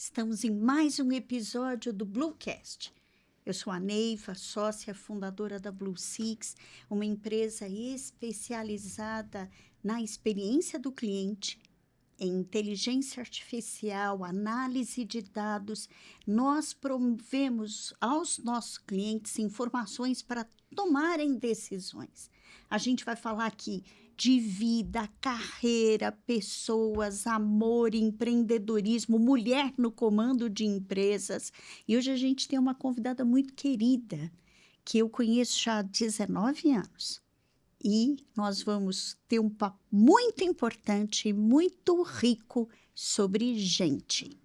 Estamos em mais um episódio do Bluecast. Eu sou a Neiva, sócia fundadora da Blue Six, uma empresa especializada na experiência do cliente, em inteligência artificial, análise de dados. Nós promovemos aos nossos clientes informações para tomarem decisões. A gente vai falar aqui de vida, carreira, pessoas, amor, empreendedorismo, mulher no comando de empresas. E hoje a gente tem uma convidada muito querida, que eu conheço já há 19 anos. E nós vamos ter um papo muito importante, muito rico sobre gente.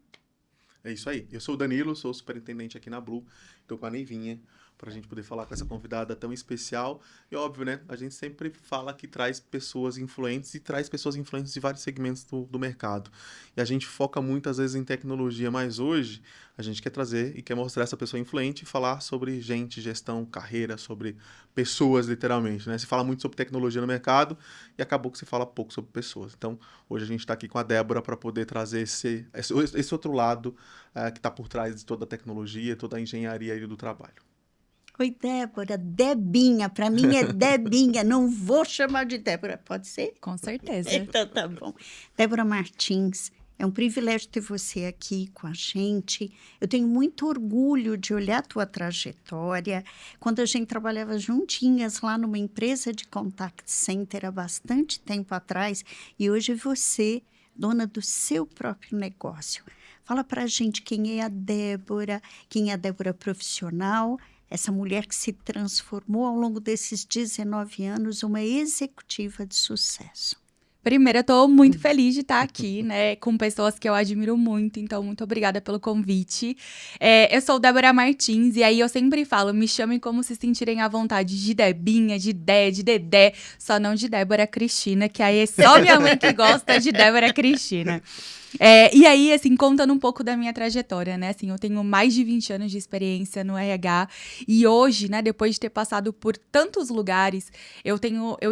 É isso aí. Eu sou o Danilo, sou o superintendente aqui na Blue. Estou com a Neivinha para a gente poder falar com essa convidada tão especial. E óbvio, né? A gente sempre fala que traz pessoas influentes e traz pessoas influentes de vários segmentos do mercado. E a gente foca muitas vezes em tecnologia, mas hoje a gente quer trazer e quer mostrar essa pessoa influente e falar sobre gente, gestão, carreira, sobre pessoas, literalmente, né? Se fala muito sobre tecnologia no mercado e acabou que se fala pouco sobre pessoas. Então, hoje a gente está aqui com a Débora para poder trazer esse outro lado que está por trás de toda a tecnologia, toda a engenharia aí do trabalho. Oi, Débora. Debinha. Para mim é Debinha. Não vou chamar de Débora. Pode ser? Com certeza. Então, tá bom. Débora Martins, é um privilégio ter você aqui com a gente. Eu tenho muito orgulho de olhar a tua trajetória. Quando a gente trabalhava juntinhas lá numa empresa de contact center há bastante tempo atrás, e hoje você, dona do seu próprio negócio. Fala pra gente quem é a Débora profissional, essa mulher que se transformou ao longo desses 19 anos, uma executiva de sucesso. Primeiro, eu tô muito feliz de estar aqui, né, com pessoas que eu admiro muito, então muito obrigada pelo convite. Eu sou Débora Martins e aí eu sempre falo, me chamem como se sentirem à vontade de Debinha, de Dé, de Dedé, só não de Débora Cristina, que aí é só minha mãe que gosta de Débora Cristina. E aí, assim, contando um pouco da minha trajetória, né? Assim, eu tenho mais de 20 anos de experiência no RH e hoje, né, depois de ter passado por tantos lugares, eu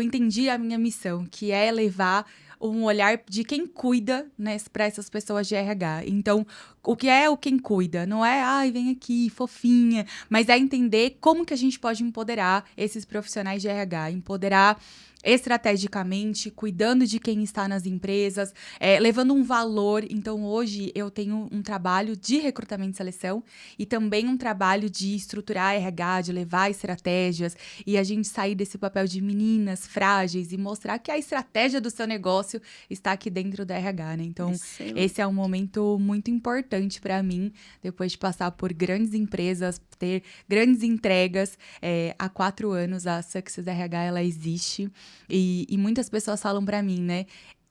entendi a minha missão, que é levar um olhar de quem cuida, né, para essas pessoas de RH. Então, o que é o quem cuida? Não é, ai, vem aqui, fofinha, mas é entender como que a gente pode empoderar esses profissionais de RH, empoderar estrategicamente, cuidando de quem está nas empresas, levando um valor. Então, hoje, eu tenho um trabalho de recrutamento e seleção e também um trabalho de estruturar RH, de levar estratégias e a gente sair desse papel de meninas frágeis e mostrar que a estratégia do seu negócio está aqui dentro da RH, né? Então, esse é um momento muito importante para mim, depois de passar por grandes empresas, ter grandes entregas. Há 4 anos, a Success RH, ela existe. E muitas pessoas falam para mim, né?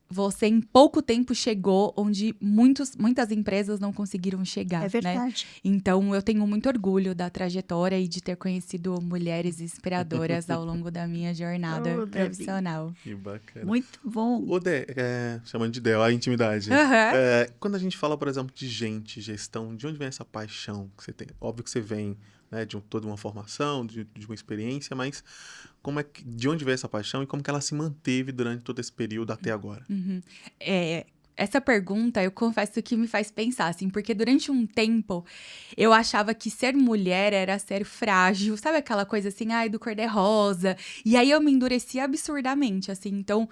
Você em pouco tempo chegou onde muitas empresas não conseguiram chegar, É verdade. né? Então, eu tenho muito orgulho da trajetória e de ter conhecido mulheres inspiradoras ao longo da minha jornada profissional. Que bacana. Muito bom. Ô, Dé, chamando de Dé, a intimidade. Uhum. Quando a gente fala, por exemplo, de gente, gestão, de onde vem essa paixão que você tem? Óbvio que você vem, né, de toda uma formação, de uma experiência, mas de onde veio essa paixão e como que ela se manteve durante todo esse período até agora? Uhum. Essa pergunta, eu confesso que me faz pensar, assim, porque durante um tempo eu achava que ser mulher era ser frágil, sabe aquela coisa assim, ai, do cor-de-rosa? E aí eu me endureci absurdamente, assim, então,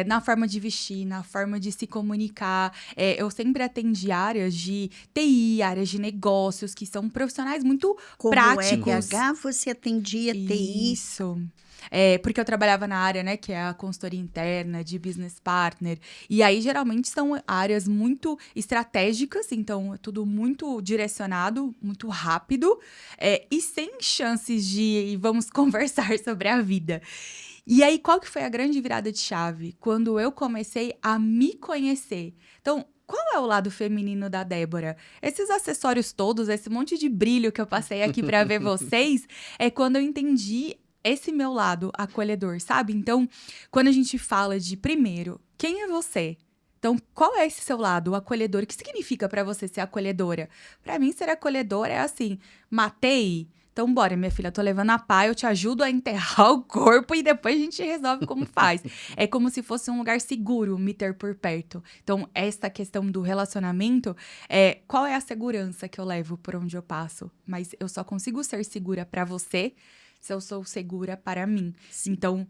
na forma de vestir, na forma de se comunicar, eu sempre atendi áreas de TI, áreas de negócios, que são profissionais muito Como práticos. RH, você atendia TI. Isso. Porque eu trabalhava na área, né, que é a consultoria interna, de business partner. E aí, geralmente, são áreas muito estratégicas, então é tudo muito direcionado, muito rápido, e sem chances de vamos conversar sobre a vida. E aí, qual que foi a grande virada de chave? Quando eu comecei a me conhecer. Então, qual é o lado feminino da Débora? Esses acessórios todos, esse monte de brilho que eu passei aqui para ver vocês, é quando eu entendi esse meu lado acolhedor, sabe? Então, quando a gente fala de, primeiro, quem é você? Então, qual é esse seu lado, o acolhedor? O que significa para você ser acolhedora? Para mim, ser acolhedora é assim, matei. Então, bora, minha filha, tô levando a pá, eu te ajudo a enterrar o corpo e depois a gente resolve como faz. É como se fosse um lugar seguro me ter por perto. Então, essa questão do relacionamento, qual é a segurança que eu levo por onde eu passo? Mas eu só consigo ser segura pra você se eu sou segura para mim. Então,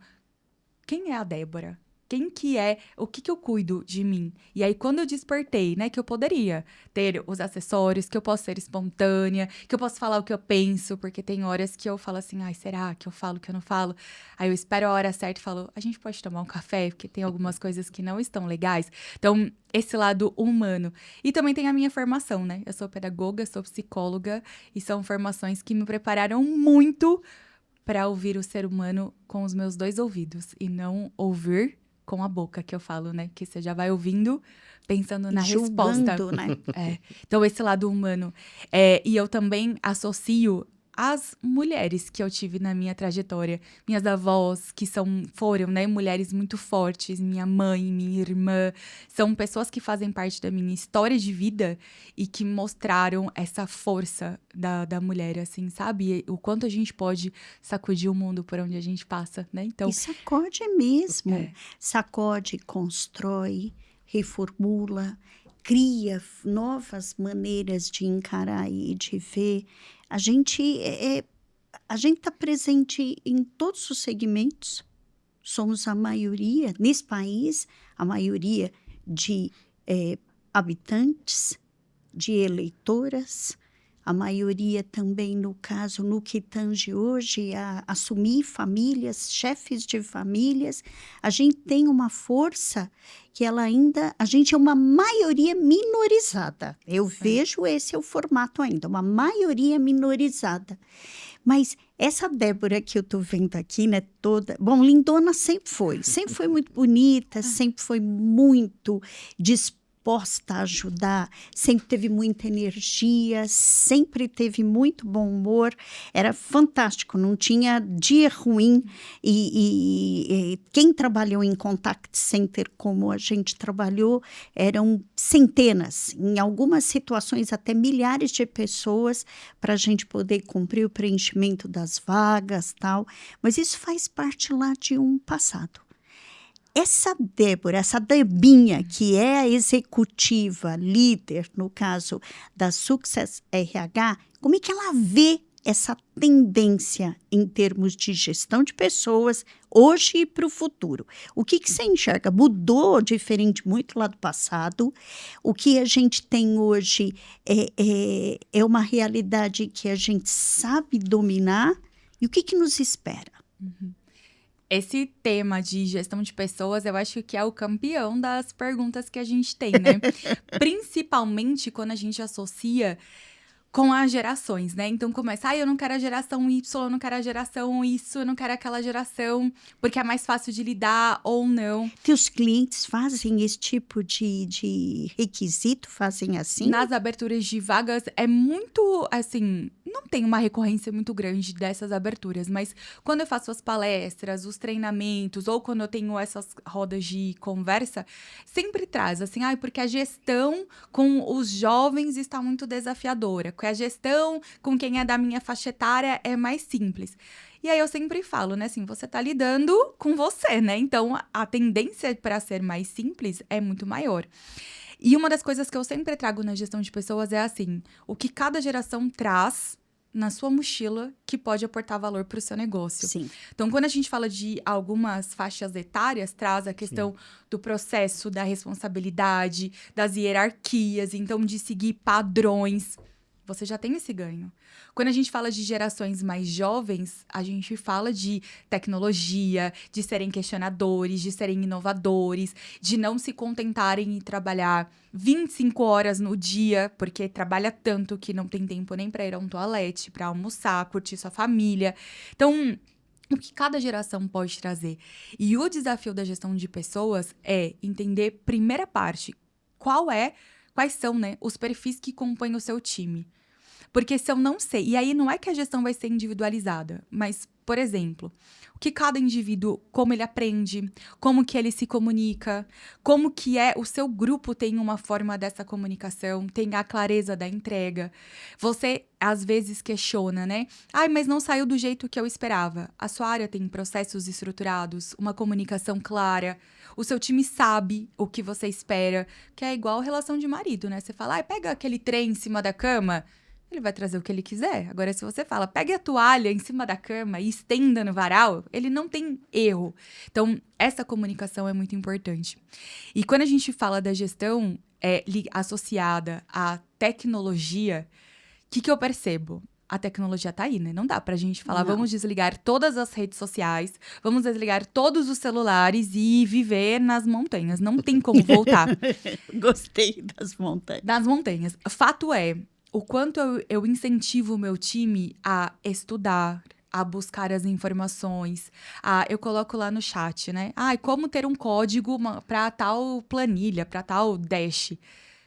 quem é a Débora? Quem que é? O que que eu cuido de mim? E aí, quando eu despertei, né, que eu poderia ter os acessórios, que eu posso ser espontânea, que eu posso falar o que eu penso, porque tem horas que eu falo assim, ai, será que eu falo que eu não falo? Aí eu espero a hora certa e falo, a gente pode tomar um café, porque tem algumas coisas que não estão legais. Então, esse lado humano. E também tem a minha formação, né? Eu sou pedagoga, sou psicóloga, e são formações que me prepararam muito para ouvir o ser humano com os meus 2 ouvidos e não ouvir com a boca, que eu falo, né? Que você já vai ouvindo, pensando na resposta. Julgando, né? Então, esse lado humano. E eu também associo as mulheres que eu tive na minha trajetória. Minhas avós, que foram, né, mulheres muito fortes. Minha mãe, minha irmã. São pessoas que fazem parte da minha história de vida e que mostraram essa força da mulher, assim, sabe? E o quanto a gente pode sacudir o mundo por onde a gente passa, né? Então, E sacode mesmo. É. Sacode, constrói, reformula, cria novas maneiras de encarar e de ver. A gente está presente em todos os segmentos. Somos a maioria, nesse país, a maioria de habitantes, de eleitoras, a maioria também, no caso, no que tange hoje a assumir famílias, chefes de famílias. A gente tem uma força que a gente é uma maioria minorizada. Eu vejo esse é o formato ainda, uma maioria minorizada. Mas essa Débora que eu tô vendo aqui, né, toda... Bom, lindona sempre foi muito bonita, sempre foi muito disposta a ajudar, sempre teve muita energia, sempre teve muito bom humor, era fantástico, não tinha dia ruim. E quem trabalhou em contact center como a gente trabalhou, eram centenas, em algumas situações até milhares de pessoas para a gente poder cumprir o preenchimento das vagas, tal, mas isso faz parte lá de um passado. Essa Débora, essa Debinha, que é a executiva, líder, no caso da Success RH, como é que ela vê essa tendência em termos de gestão de pessoas hoje e para o futuro? O que você enxerga? Mudou diferente muito lá do passado? O que a gente tem hoje é uma realidade que a gente sabe dominar? E o que nos espera? Esse tema de gestão de pessoas, eu acho que é o campeão das perguntas que a gente tem, né? Principalmente quando a gente associa com as gerações, né? Então começa, eu não quero a geração Y, eu não quero a geração isso, eu não quero aquela geração, porque é mais fácil de lidar ou não. Teus clientes fazem esse tipo de requisito? Fazem assim? Nas aberturas de vagas, é muito, assim, não tem uma recorrência muito grande dessas aberturas, mas quando eu faço as palestras, os treinamentos, ou quando eu tenho essas rodas de conversa, sempre traz, assim, porque a gestão com os jovens está muito desafiadora, porque a gestão com quem é da minha faixa etária é mais simples. E aí eu sempre falo, né, assim, você tá lidando com você, né? Então, a tendência para ser mais simples é muito maior. E uma das coisas que eu sempre trago na gestão de pessoas é assim, o que cada geração traz na sua mochila que pode aportar valor para o seu negócio. Sim. Então, quando a gente fala de algumas faixas etárias, traz a questão do processo, da responsabilidade, das hierarquias, então de seguir padrões. Você já tem esse ganho. Quando a gente fala de gerações mais jovens, a gente fala de tecnologia, de serem questionadores, de serem inovadores, de não se contentarem em trabalhar 25 horas no dia, porque trabalha tanto que não tem tempo nem para ir a um toalete, para almoçar, curtir sua família. Então, o que cada geração pode trazer? E o desafio da gestão de pessoas é entender, primeira parte, quais são, né, os perfis que compõem o seu time. Porque se eu não sei, e aí não é que a gestão vai ser individualizada, mas, por exemplo, o que cada indivíduo, como ele aprende, como que ele se comunica, como que o seu grupo tem uma forma dessa comunicação, tem a clareza da entrega. Você, às vezes, questiona, né? Ai, mas não saiu do jeito que eu esperava. A sua área tem processos estruturados, uma comunicação clara, o seu time sabe o que você espera, que é igual relação de marido, né? Você fala, ai, pega aquele trem em cima da cama, ele vai trazer o que ele quiser. Agora, se você fala, pegue a toalha em cima da cama e estenda no varal, ele não tem erro. Então, essa comunicação é muito importante. E quando a gente fala da gestão associada à tecnologia, o que eu percebo? A tecnologia tá aí, né? Não dá pra gente falar, Não. vamos desligar todas as redes sociais, vamos desligar todos os celulares e viver nas montanhas. Não tem como voltar Gostei das montanhas. nas montanhas. Fato é, o quanto eu incentivo o meu time a estudar, a buscar as informações. Eu coloco lá no chat, né? Como ter um código para tal planilha, para tal dash.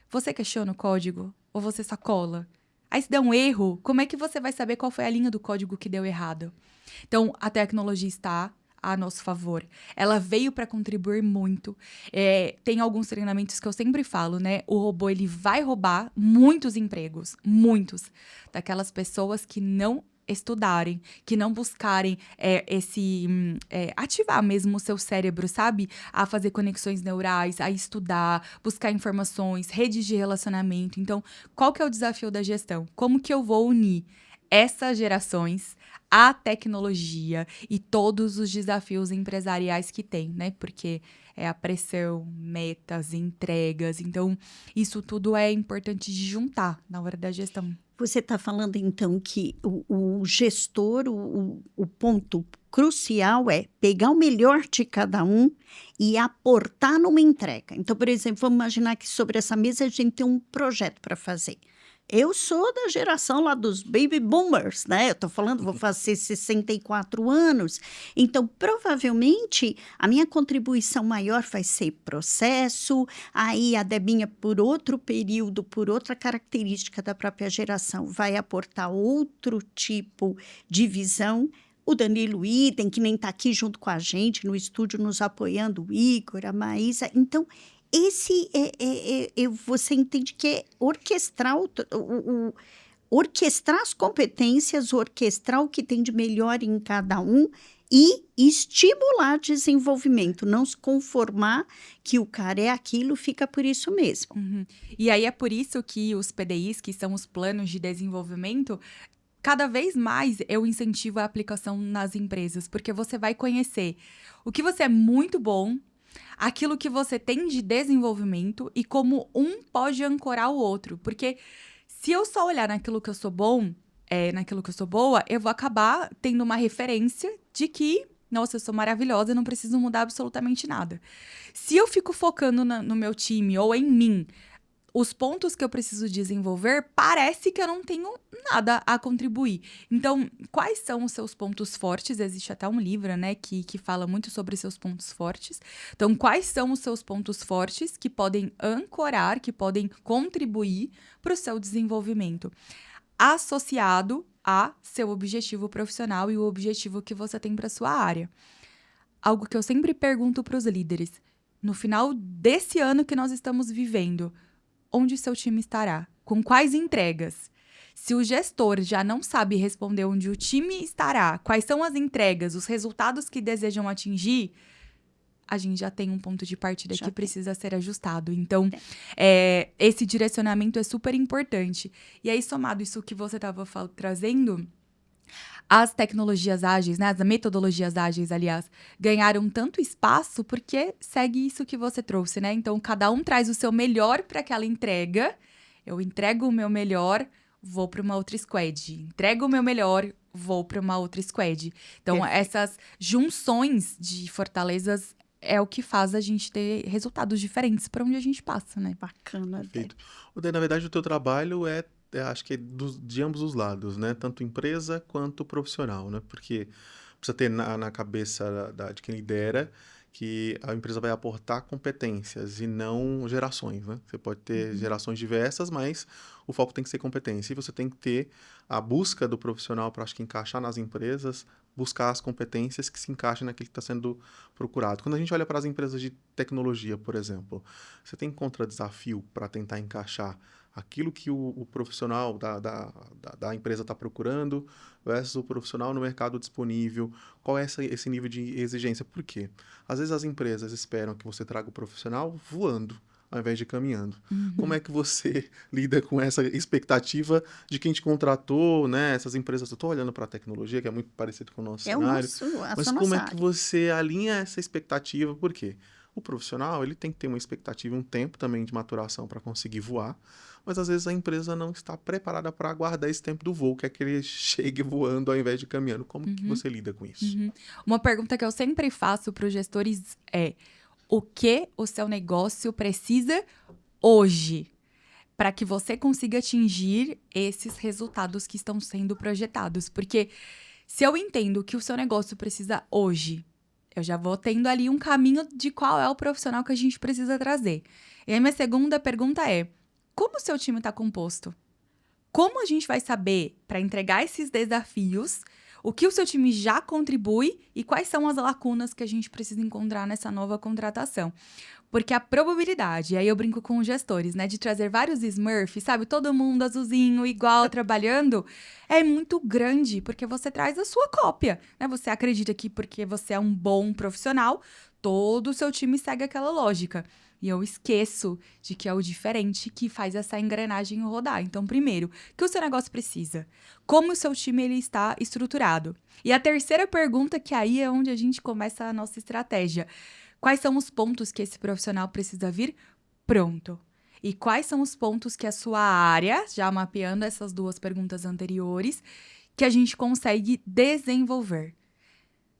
Você questiona o código ou você só cola? Aí se der um erro, como é que você vai saber qual foi a linha do código que deu errado? Então, a tecnologia está a nosso favor. Ela veio para contribuir muito. Tem alguns treinamentos que eu sempre falo, né? O robô, ele vai roubar muitos empregos. Muitos. Daquelas pessoas que não estudarem, que não buscarem ativar mesmo o seu cérebro, sabe? A fazer conexões neurais, a estudar, buscar informações, redes de relacionamento. Então, qual que é o desafio da gestão? Como que eu vou unir essas gerações à tecnologia e todos os desafios empresariais que tem, né? Porque é a pressão, metas, entregas. Então, isso tudo é importante de juntar na hora da gestão. Você está falando, então, que o gestor, o ponto crucial é pegar o melhor de cada um e aportar numa entrega. Então, por exemplo, vamos imaginar que sobre essa mesa a gente tem um projeto para fazer. Eu sou da geração lá dos baby boomers, né? Eu tô falando, vou fazer 64 anos. Então, provavelmente, a minha contribuição maior vai ser processo, aí a Debinha, por outro período, por outra característica da própria geração, vai aportar outro tipo de visão. O Danilo Idem, que nem está aqui junto com a gente no estúdio, nos apoiando, o Igor, a Maísa. Então, você entende que é orquestrar, orquestrar as competências, orquestrar o que tem de melhor em cada um e estimular desenvolvimento, não se conformar que o cara é aquilo, fica por isso mesmo. Uhum. E aí é por isso que os PDIs, que são os planos de desenvolvimento, cada vez mais eu incentivo a aplicação nas empresas, porque você vai conhecer o que você é muito bom, aquilo que você tem de desenvolvimento e como um pode ancorar o outro. Porque se eu só olhar naquilo que eu sou bom, naquilo que eu sou boa, eu vou acabar tendo uma referência de que, nossa, eu sou maravilhosa, eu não preciso mudar absolutamente nada. Se eu fico focando no meu time ou em mim, os pontos que eu preciso desenvolver, parece que eu não tenho nada a contribuir. Então, quais são os seus pontos fortes? Existe até um livro, né, que fala muito sobre seus pontos fortes. Então, quais são os seus pontos fortes que podem ancorar, que podem contribuir para o seu desenvolvimento? Associado a seu objetivo profissional e o objetivo que você tem para sua área. Algo que eu sempre pergunto para os líderes. No final desse ano que nós estamos vivendo, onde seu time estará? Com quais entregas? Se o gestor já não sabe responder onde o time estará, quais são as entregas, os resultados que desejam atingir, a gente já tem um ponto de partida que precisa ser ajustado. Então, esse direcionamento é super importante. E aí, somado isso que você estava trazendo, as tecnologias ágeis, né, as metodologias ágeis, aliás, ganharam tanto espaço porque segue isso que você trouxe, né? Então, cada um traz o seu melhor para aquela entrega. Eu entrego o meu melhor, vou para uma outra squad. Entrego o meu melhor, vou para uma outra squad. Então, essas junções de fortalezas é o que faz a gente ter resultados diferentes para onde a gente passa, né? Bacana. Perfeito. Na verdade, o teu trabalho acho que é de ambos os lados, né? Tanto empresa quanto profissional, né? Porque precisa ter na cabeça de quem lidera que a empresa vai aportar competências e não gerações, né? Você pode ter gerações diversas, mas o foco tem que ser competência. E você tem que ter a busca do profissional para, acho que, encaixar nas empresas, buscar as competências que se encaixem naquilo que está sendo procurado. Quando a gente olha para as empresas de tecnologia, por exemplo, você tem contra-desafio para tentar encaixar aquilo que o profissional da empresa está procurando versus o profissional no mercado disponível. Qual é esse nível de exigência? Por quê? Às vezes as empresas esperam que você traga o profissional voando, ao invés de caminhando. Como é que você lida com essa expectativa de quem te contratou, né? Essas empresas, eu estou olhando para a tecnologia, que é muito parecido com o nosso cenário. Mas como é que você alinha essa expectativa? Por quê? O profissional, ele tem que ter uma expectativa, um tempo também de maturação para conseguir voar, mas às vezes a empresa não está preparada para aguardar esse tempo do voo, quer que ele chegue voando ao invés de caminhando. Como que você lida com isso? Uma pergunta que eu sempre faço para os gestores é: o que o seu negócio precisa hoje para que você consiga atingir esses resultados que estão sendo projetados? Porque se eu entendo que o seu negócio precisa hoje, eu já vou tendo ali um caminho de qual é o profissional que a gente precisa trazer. E aí, minha segunda pergunta é: como o seu time está composto? Como a gente vai saber, para entregar esses desafios, o que o seu time já contribui e quais são as lacunas que a gente precisa encontrar nessa nova contratação? Porque a probabilidade, aí eu brinco com os gestores, né, de trazer vários Smurfs, sabe, todo mundo azulzinho, igual, trabalhando, é muito grande, porque você traz a sua cópia, né? Você acredita que porque você é um bom profissional, todo o seu time segue aquela lógica. E eu esqueço de que é o diferente que faz essa engrenagem rodar. Então, primeiro, o que o seu negócio precisa? Como o seu time ele está estruturado? E a terceira pergunta, que aí é onde a gente começa a nossa estratégia. Quais são os pontos que esse profissional precisa vir pronto? E quais são os pontos que a sua área, já mapeando essas duas perguntas anteriores, que a gente consegue desenvolver?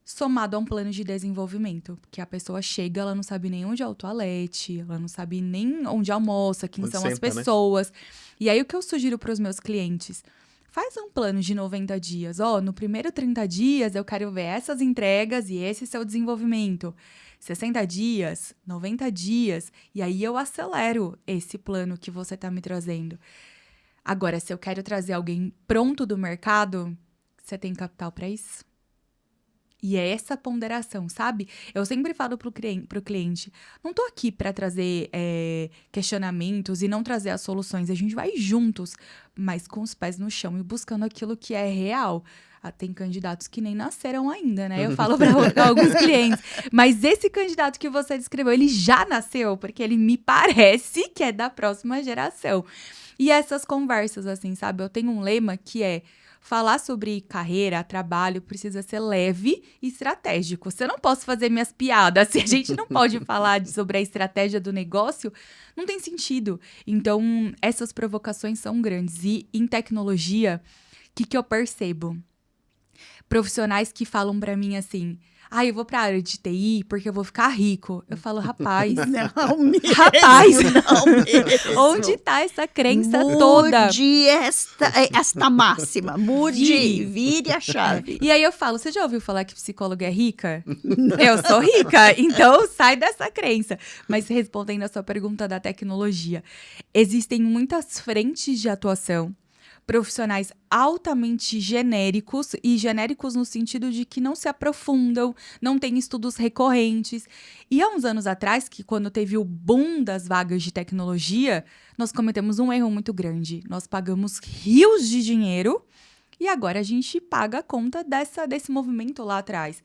Somado a um plano de desenvolvimento, porque a pessoa chega, ela não sabe nem onde é o toalete, ela não sabe nem onde almoça, quem Onde são senta, as pessoas. Né? E aí, o que eu sugiro para os meus clientes? Faz um plano de 90 dias. No primeiro 30 dias, eu quero ver essas entregas e esse seu desenvolvimento. 60 dias, 90 dias, e aí eu acelero esse plano que você está me trazendo. Agora, se eu quero trazer alguém pronto do mercado, você tem capital para isso? E é essa ponderação, sabe? Eu sempre falo pro cliente, não tô aqui para trazer questionamentos e não trazer as soluções. A gente vai juntos, mas com os pés no chão e buscando aquilo que é real. Tem candidatos que nem nasceram ainda, né? Eu falo para alguns clientes. Mas esse candidato que você descreveu, ele já nasceu, porque ele me parece que é da próxima geração. E essas conversas, assim, sabe? Eu tenho um lema que é: falar sobre carreira, trabalho, precisa ser leve e estratégico. Se eu não posso fazer minhas piadas, se a gente não pode falar sobre a estratégia do negócio, não tem sentido. Então, essas provocações são grandes. E em tecnologia, o que eu percebo? Profissionais que falam pra mim assim: eu vou pra área de TI porque eu vou ficar rico. Eu falo: rapaz, não mesmo, rapaz, não mesmo. Onde tá essa crença toda? Mude esta máxima, vire a chave. E aí eu falo: você já ouviu falar que psicóloga é rica? Eu sou rica, então sai dessa crença. Mas respondendo a sua pergunta da tecnologia, existem muitas frentes de atuação, profissionais altamente genéricos, e genéricos no sentido de que não se aprofundam, não tem estudos recorrentes. E há uns anos atrás, que quando teve o boom das vagas de tecnologia, nós cometemos um erro muito grande. Nós pagamos rios de dinheiro e agora a gente paga a conta desse movimento lá atrás.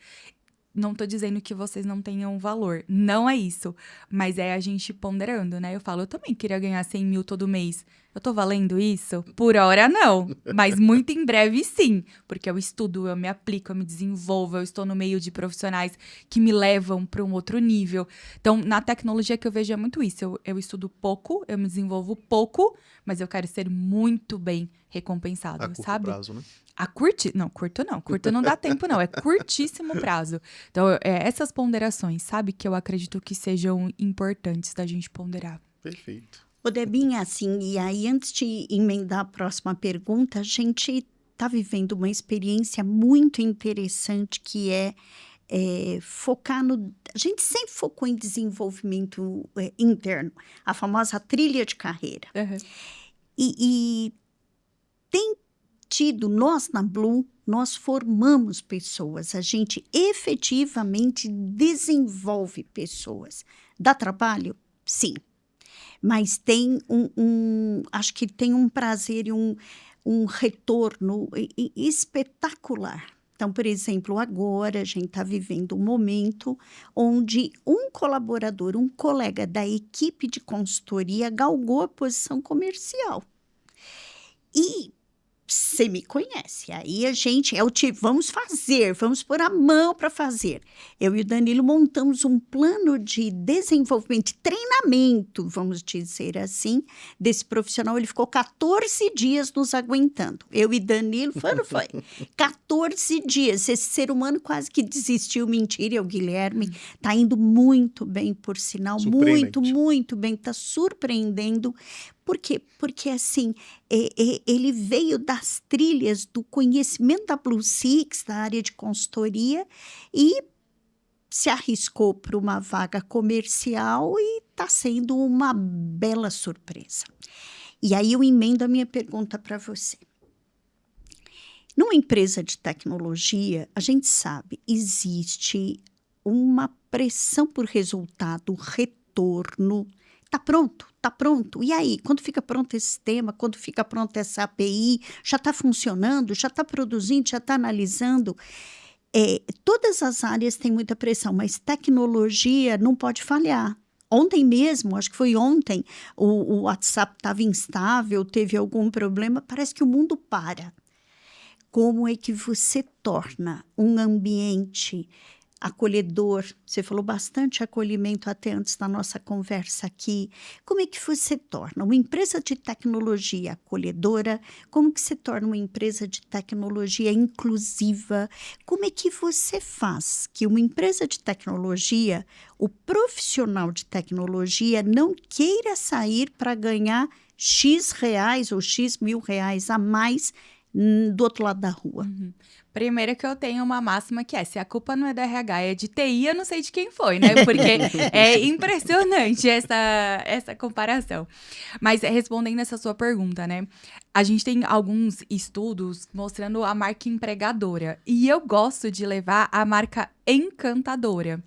Não tô dizendo que vocês não tenham valor, não é isso, mas é a gente ponderando, né? Eu falo: eu também queria ganhar 100 mil todo mês. Eu tô valendo isso? Por hora, não. Mas muito em breve, sim. Porque eu estudo, eu me aplico, eu me desenvolvo, eu estou no meio de profissionais que me levam para um outro nível. Então, na tecnologia que eu vejo é muito isso. Eu estudo pouco, eu me desenvolvo pouco, mas eu quero ser muito bem recompensado, a curto sabe? prazo, né? Curto não dá tempo não, é curtíssimo prazo. Então, essas ponderações, sabe, que eu acredito que sejam importantes da gente ponderar. Perfeito. Ô, Debinha, assim, e aí antes de emendar a próxima pergunta, a gente está vivendo uma experiência muito interessante que é focar no... A gente sempre focou em desenvolvimento interno, a famosa trilha de carreira. Uhum. E tem tido, nós na Blue, nós formamos pessoas, a gente efetivamente desenvolve pessoas. Dá trabalho? Sim. Mas tem acho que tem um prazer e um retorno espetacular. Então, por exemplo, agora a gente está vivendo um momento onde um colaborador, um colega da equipe de consultoria galgou a posição comercial. E você me conhece, aí a gente, vamos fazer, vamos pôr a mão para fazer. Eu e o Danilo montamos um plano de desenvolvimento, de treinamento, vamos dizer assim, desse profissional. Ele ficou 14 dias nos aguentando. Eu e Danilo, foi 14 dias. Esse ser humano quase que desistiu, mentira, é o Guilherme. Está indo muito bem, por sinal, muito, muito bem, está surpreendendo. Por quê? Porque, assim, ele veio das trilhas do conhecimento da Blue Six, da área de consultoria, e se arriscou para uma vaga comercial e está sendo uma bela surpresa. E aí eu emendo a minha pergunta para você. Numa empresa de tecnologia, a gente sabe, existe uma pressão por resultado, retorno. Está pronto, está pronto. E aí, quando fica pronto esse sistema, quando fica pronta essa API, já está funcionando, já está produzindo, já está analisando. Todas as áreas têm muita pressão, mas tecnologia não pode falhar. Ontem mesmo, acho que foi ontem, o WhatsApp estava instável, teve algum problema, parece que o mundo para. Como é que você torna um ambiente acolhedor? Você falou bastante acolhimento até antes da nossa conversa aqui. Como é que você torna uma empresa de tecnologia acolhedora? Como que você torna uma empresa de tecnologia inclusiva? Como é que você faz que uma empresa de tecnologia, o profissional de tecnologia, não queira sair para ganhar X reais ou X mil reais a mais do outro lado da rua? Uhum. Primeiro que eu tenho uma máxima que se a culpa não é da RH, é de TI, eu não sei de quem foi, né? Porque é impressionante essa comparação. Mas respondendo essa sua pergunta, né? A gente tem alguns estudos mostrando a marca empregadora. E eu gosto de levar a marca encantadora.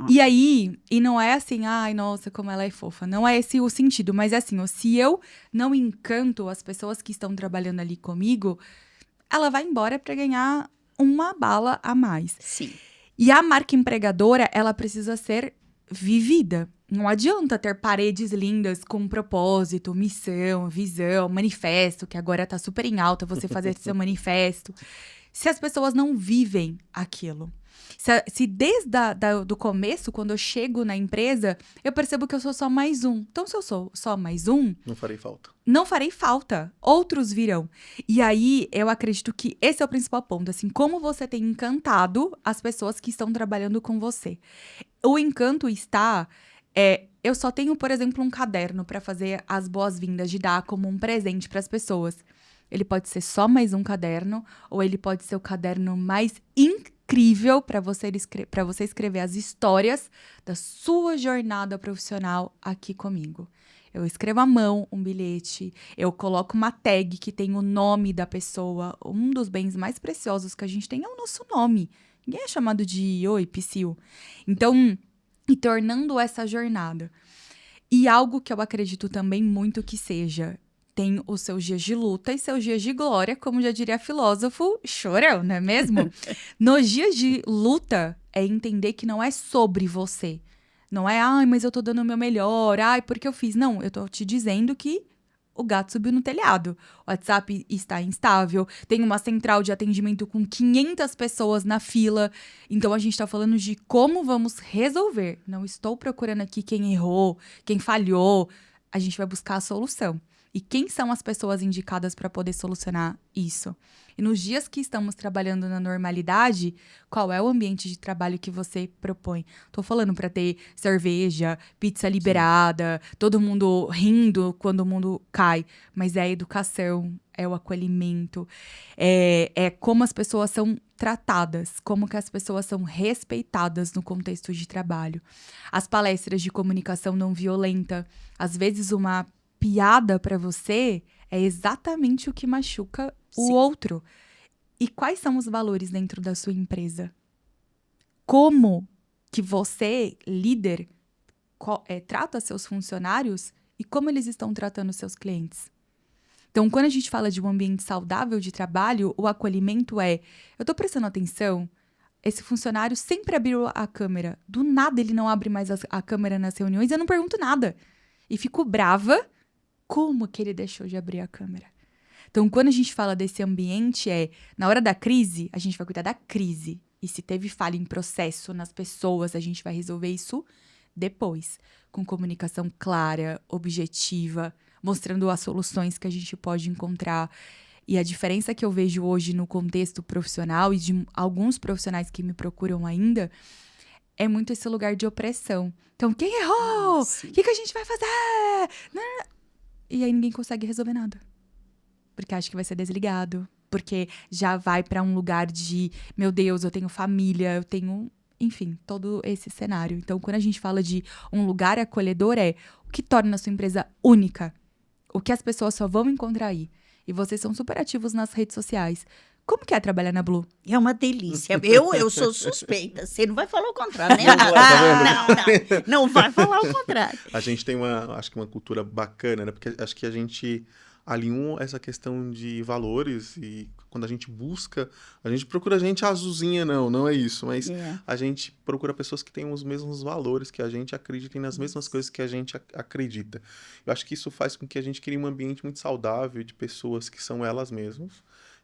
E aí, e não é assim, ai, nossa, como ela é fofa. Não é esse o sentido, mas é assim, se eu não encanto as pessoas que estão trabalhando ali comigo, ela vai embora para ganhar uma bala a mais. Sim. E a marca empregadora, ela precisa ser vivida. Não adianta ter paredes lindas com propósito, missão, visão, manifesto, que agora tá super em alta você fazer seu manifesto, se as pessoas não vivem aquilo. Se desde do começo, quando eu chego na empresa, eu percebo que eu sou só mais um. Então, se eu sou só mais um... Não farei falta. Não farei falta. Outros virão. E aí, eu acredito que esse é o principal ponto. Assim, como você tem encantado as pessoas que estão trabalhando com você. O encanto está... eu só tenho, por exemplo, um caderno para fazer as boas-vindas, de dar como um presente para as pessoas. Ele pode ser só mais um caderno, ou ele pode ser o caderno mais incrível para você escrever as histórias da sua jornada profissional aqui comigo. Eu escrevo à mão um bilhete, eu coloco uma tag que tem o nome da pessoa. Um dos bens mais preciosos que a gente tem é o nosso nome. Ninguém é chamado de oi, Psyu. Então, e tornando essa jornada. E algo que eu acredito também muito que seja... Tem os seus dias de luta e seus dias de glória, como já diria filósofo, chorão, não é mesmo? Nos dias de luta, é entender que não é sobre você. Não é, ai, mas eu tô dando o meu melhor, ai, porque eu fiz. Não, eu tô te dizendo que o gato subiu no telhado. O WhatsApp está instável, tem uma central de atendimento com 500 pessoas na fila. Então, a gente tá falando de como vamos resolver. Não estou procurando aqui quem errou, quem falhou. A gente vai buscar a solução. E quem são as pessoas indicadas para poder solucionar isso? E nos dias que estamos trabalhando na normalidade, qual é o ambiente de trabalho que você propõe? Tô falando para ter cerveja, pizza liberada, todo mundo rindo quando o mundo cai, mas é a educação, é o acolhimento, é como as pessoas são tratadas, como que as pessoas são respeitadas no contexto de trabalho. As palestras de comunicação não violenta, às vezes uma piada para você é exatamente o que machuca o outro. E quais são os valores dentro da sua empresa? Como que você, líder, trata seus funcionários e como eles estão tratando seus clientes? Então, quando a gente fala de um ambiente saudável de trabalho, o acolhimento eu tô prestando atenção, esse funcionário sempre abriu a câmera. Do nada ele não abre mais a câmera nas reuniões, eu não pergunto nada. E fico brava, como que ele deixou de abrir a câmera? Então, quando a gente fala desse ambiente, na hora da crise, a gente vai cuidar da crise. E se teve falha em processo, nas pessoas, a gente vai resolver isso depois. Com comunicação clara, objetiva, mostrando as soluções que a gente pode encontrar. E a diferença que eu vejo hoje no contexto profissional e de alguns profissionais que me procuram ainda é muito esse lugar de opressão. Então, quem errou? O que a gente vai fazer? E aí ninguém consegue resolver nada. Porque acha que vai ser desligado. Porque já vai para um lugar de, meu Deus, eu tenho família, eu tenho... Enfim, todo esse cenário. Então, quando a gente fala de um lugar acolhedor, o que torna a sua empresa única. O que as pessoas só vão encontrar aí. E vocês são super ativos nas redes sociais. Como que é trabalhar na Blue? É uma delícia. Eu sou suspeita. Você não vai falar o contrário, né? Não vai falar o contrário. A gente tem acho que uma cultura bacana, né? Porque acho que a gente alinhou essa questão de valores e quando a gente busca, a gente procura gente azulzinha, não é isso, mas a gente procura pessoas que tenham os mesmos valores que a gente acredita e nas mesmas coisas que a gente acredita. Eu acho que isso faz com que a gente crie um ambiente muito saudável de pessoas que são elas mesmas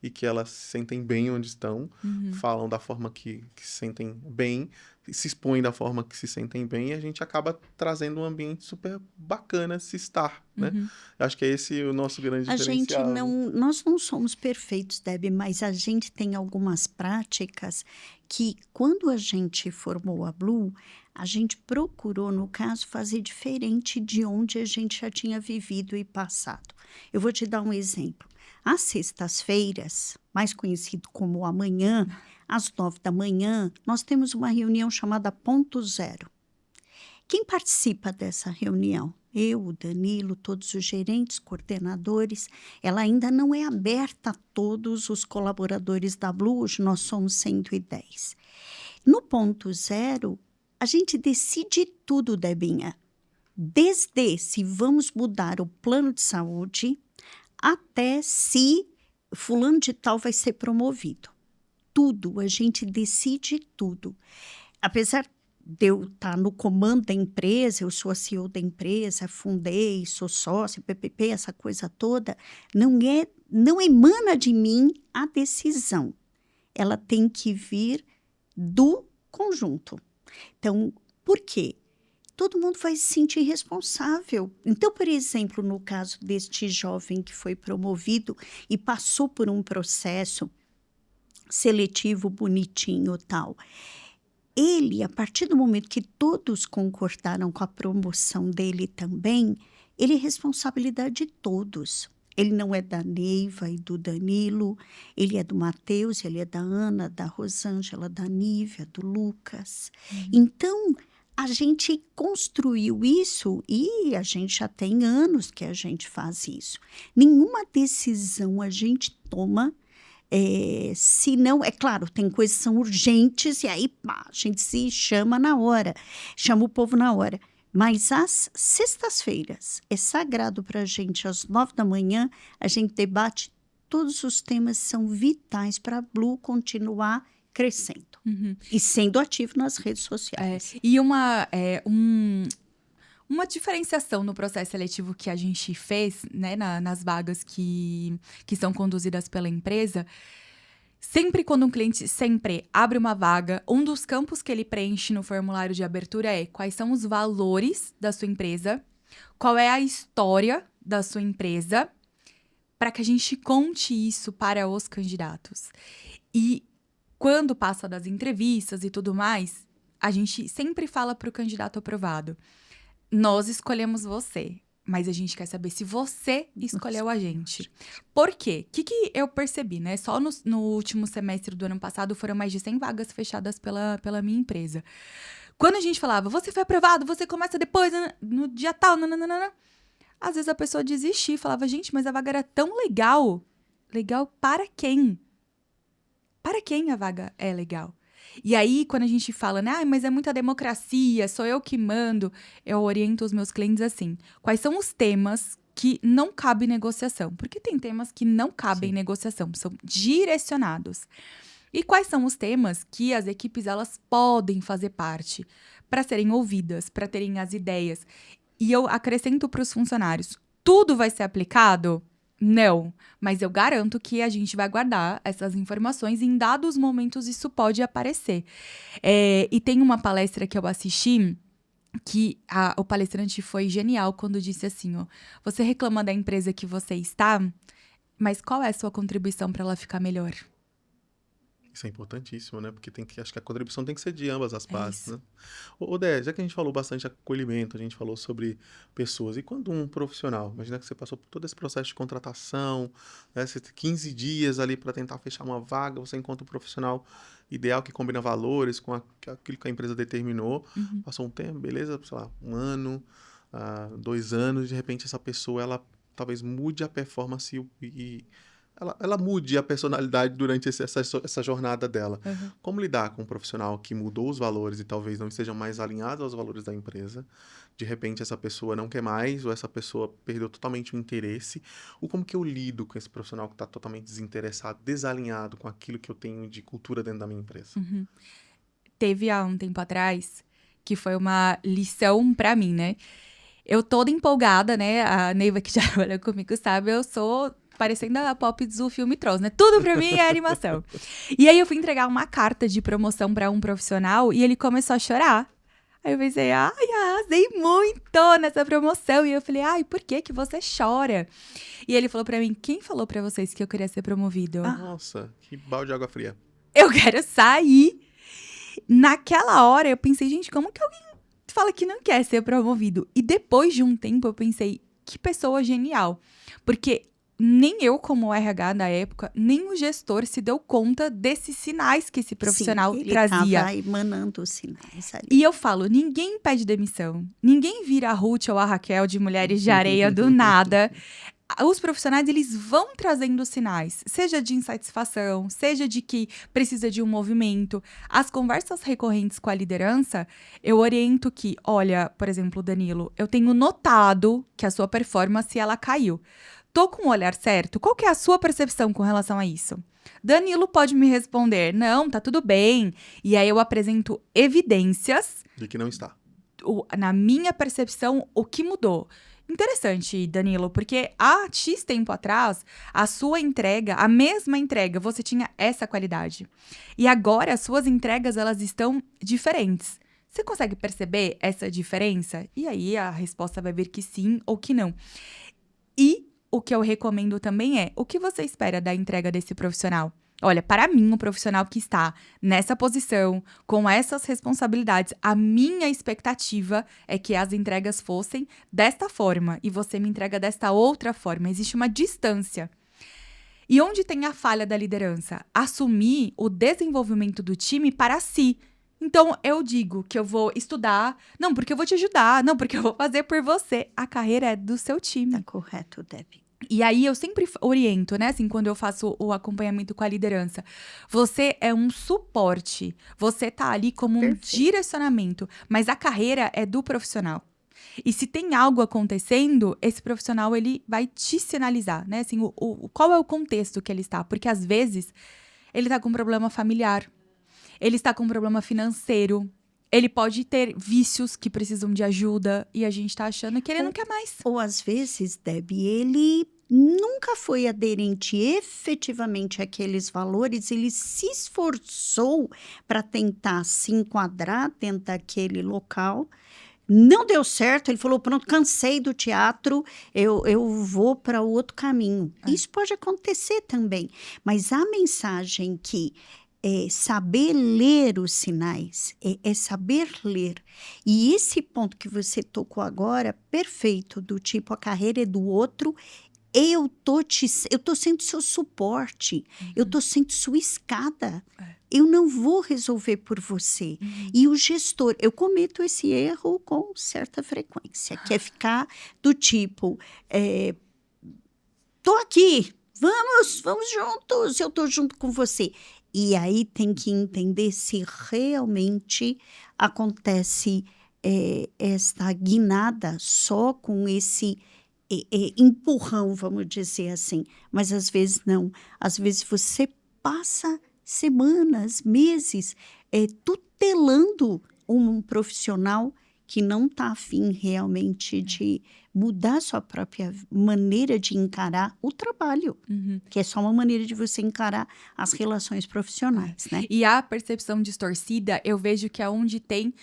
e que elas se sentem bem onde estão, falam da forma que se sentem bem, se expõem da forma que se sentem bem, e a gente acaba trazendo um ambiente super bacana de se estar, né? Eu acho que é esse o nosso grande diferencial. Nós não somos perfeitos, Debbie, mas a gente tem algumas práticas que, quando a gente formou a Blue, a gente procurou, no caso, fazer diferente de onde a gente já tinha vivido e passado. Eu vou te dar um exemplo. Às sextas-feiras, mais conhecido como amanhã, às 9h, nós temos uma reunião chamada Ponto Zero. Quem participa dessa reunião? Eu, o Danilo, todos os gerentes, coordenadores. Ela ainda não é aberta a todos os colaboradores da Blue, hoje nós somos 110. No Ponto Zero, a gente decide tudo, Debinha. Desde se vamos mudar o plano de saúde, até se fulano de tal vai ser promovido. Tudo, a gente decide tudo. Apesar de eu estar no comando da empresa, eu sou a CEO da empresa, fundei, sou sócia, PPP, essa coisa toda, não emana de mim a decisão. Ela tem que vir do conjunto. Então, por quê? Todo mundo vai se sentir responsável. Então, por exemplo, no caso deste jovem que foi promovido e passou por um processo seletivo bonitinho e tal, ele, a partir do momento que todos concordaram com a promoção dele também, ele é responsabilidade de todos. Ele não é da Neiva e do Danilo, ele é do Matheus, ele é da Ana, da Rosângela, da Nívia, do Lucas. Então, a gente construiu isso e a gente já tem anos que a gente faz isso. Nenhuma decisão a gente toma, se não... É claro, tem coisas que são urgentes e aí a gente se chama na hora, chama o povo na hora. Mas às sextas-feiras é sagrado para a gente, às 9h, a gente debate todos os temas que são vitais para a Blue continuar crescendo e sendo ativo nas redes sociais. E uma diferenciação no processo seletivo que a gente fez, né, nas vagas que são conduzidas pela empresa, sempre quando um cliente abre uma vaga, um dos campos que ele preenche no formulário de abertura é quais são os valores da sua empresa, qual é a história da sua empresa, para que a gente conte isso para os candidatos. E quando passa das entrevistas e tudo mais, a gente sempre fala para o candidato aprovado: nós escolhemos você, mas a gente quer saber se você escolheu a gente. Por quê? O que eu percebi, né? Só no último semestre do ano passado foram mais de 100 vagas fechadas pela minha empresa. Quando a gente falava, você foi aprovado, você começa depois, no dia tal, nananana, às vezes a pessoa desistia e falava, gente, mas a vaga era tão legal. Legal para quem? Para quem a vaga é legal? E aí, quando a gente fala, né, mas é muita democracia, sou eu que mando, eu oriento os meus clientes assim, quais são os temas que não cabem negociação? Porque tem temas que não cabem negociação, são direcionados. E quais são os temas que as equipes elas podem fazer parte para serem ouvidas, para terem as ideias? E eu acrescento para os funcionários, tudo vai ser aplicado? Não, mas eu garanto que a gente vai guardar essas informações e em dados momentos isso pode aparecer. E tem uma palestra que eu assisti que o palestrante foi genial quando disse assim, ó, você reclama da empresa que você está, mas qual é a sua contribuição para ela ficar melhor? Isso é importantíssimo, né? Porque acho que a contribuição tem que ser de ambas as partes, né? Ô, Dé, já que a gente falou bastante de acolhimento, a gente falou sobre pessoas, e quando um profissional, imagina que você passou por todo esse processo de contratação, né? Você tem 15 dias ali para tentar fechar uma vaga, você encontra um profissional ideal que combina valores com aquilo que a empresa determinou, passou um tempo, beleza, sei lá, 1 ano, 2 anos, de repente essa pessoa, ela talvez mude a performance e ela mude a personalidade durante essa jornada dela. Como lidar com um profissional que mudou os valores e talvez não estejam mais alinhados aos valores da empresa? De repente, essa pessoa não quer mais, ou essa pessoa perdeu totalmente o interesse. Ou como que eu lido com esse profissional que está totalmente desinteressado, desalinhado com aquilo que eu tenho de cultura dentro da minha empresa? Teve há um tempo atrás, que foi uma lição para mim, né? Eu toda empolgada, né? A Neiva que já trabalhou comigo sabe, eu sou parecendo a Pop do filme Trolls, né? Tudo pra mim é animação. E aí eu fui entregar uma carta de promoção pra um profissional e ele começou a chorar. Aí eu pensei, arrasei muito nessa promoção. E eu falei, por que você chora? E ele falou pra mim, quem falou pra vocês que eu queria ser promovido? Nossa, que balde de água fria. Eu quero sair. Naquela hora eu pensei, gente, como que alguém fala que não quer ser promovido? E depois de um tempo eu pensei, que pessoa genial. Porque nem eu, como RH da época, nem o gestor se deu conta desses sinais que esse profissional trazia. Ele estava emanando os sinais ali. E eu falo, ninguém pede demissão. Ninguém vira a Ruth ou a Raquel de Mulheres de Areia do nada. Os profissionais, eles vão trazendo sinais, seja de insatisfação, seja de que precisa de um movimento. As conversas recorrentes com a liderança, eu oriento que, olha, por exemplo, Danilo, eu tenho notado que a sua performance, ela caiu. Tô com o olhar certo? Qual que é a sua percepção com relação a isso? Danilo pode me responder, não, tá tudo bem. E aí eu apresento evidências. De que não está. Na minha percepção, o que mudou? Interessante, Danilo, porque há X tempo atrás, a sua entrega, a mesma entrega, você tinha essa qualidade. E agora, as suas entregas, elas estão diferentes. Você consegue perceber essa diferença? E aí, a resposta vai vir que sim ou que não. E o que eu recomendo também é, o que você espera da entrega desse profissional? Olha, para mim, um profissional que está nessa posição, com essas responsabilidades, a minha expectativa é que as entregas fossem desta forma e você me entrega desta outra forma. Existe uma distância. E onde tem a falha da liderança? Assumir o desenvolvimento do time para si. Então, eu digo que eu vou estudar, não porque eu vou te ajudar, não porque eu vou fazer por você. A carreira é do seu time. Tá correto, Debbie. E aí, eu sempre oriento, né? Assim, quando eu faço o acompanhamento com a liderança. Você é um suporte. Você tá ali como um direcionamento. Mas a carreira é do profissional. E se tem algo acontecendo, esse profissional, ele vai te sinalizar, né? Assim, qual é o contexto que ele está? Porque, às vezes, ele tá com um problema familiar. Ele está com um problema financeiro. Ele pode ter vícios que precisam de ajuda e a gente tá achando que ele não quer mais. Ou às vezes, Debbie, ele nunca foi aderente efetivamente àqueles valores, ele se esforçou para tentar se enquadrar dentro daquele local, Não deu certo, ele falou, pronto, cansei do teatro, eu vou para outro caminho. Isso pode acontecer também, mas a mensagem que saber ler os sinais, é saber ler. E esse ponto que você tocou agora, perfeito, do tipo, a carreira é do outro, eu tô sendo seu suporte, eu tô sendo sua escada. Eu não vou resolver por você. E o gestor, eu cometo esse erro com certa frequência, que é ficar do tipo, tô aqui, vamos juntos, eu tô junto com você. E aí tem que entender se realmente acontece esta guinada só com esse empurrão, vamos dizer assim. Mas às vezes não. Às vezes você passa semanas, meses, tutelando um profissional que não está afim realmente de mudar sua própria maneira de encarar o trabalho, que é só uma maneira de você encarar as relações profissionais, né? E a percepção distorcida, eu vejo que é onde tem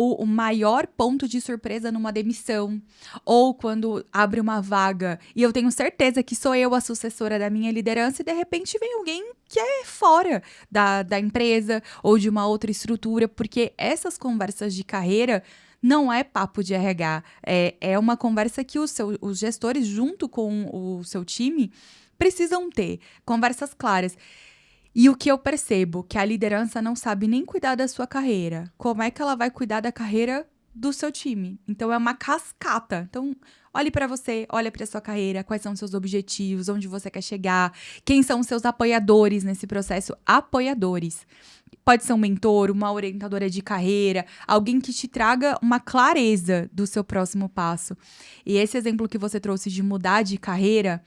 o maior ponto de surpresa numa demissão, ou quando abre uma vaga, e eu tenho certeza que sou eu a sucessora da minha liderança, e de repente vem alguém que é fora da empresa, ou de uma outra estrutura, porque essas conversas de carreira não é papo de RH, é uma conversa que os gestores, junto com o seu time, precisam ter, conversas claras. E o que eu percebo, que a liderança não sabe nem cuidar da sua carreira. Como é que ela vai cuidar da carreira do seu time? Então, é uma cascata. Então, olhe para você, olha para sua carreira, quais são os seus objetivos, onde você quer chegar, quem são os seus apoiadores nesse processo. Apoiadores. Pode ser um mentor, uma orientadora de carreira, alguém que te traga uma clareza do seu próximo passo. E esse exemplo que você trouxe de mudar de carreira,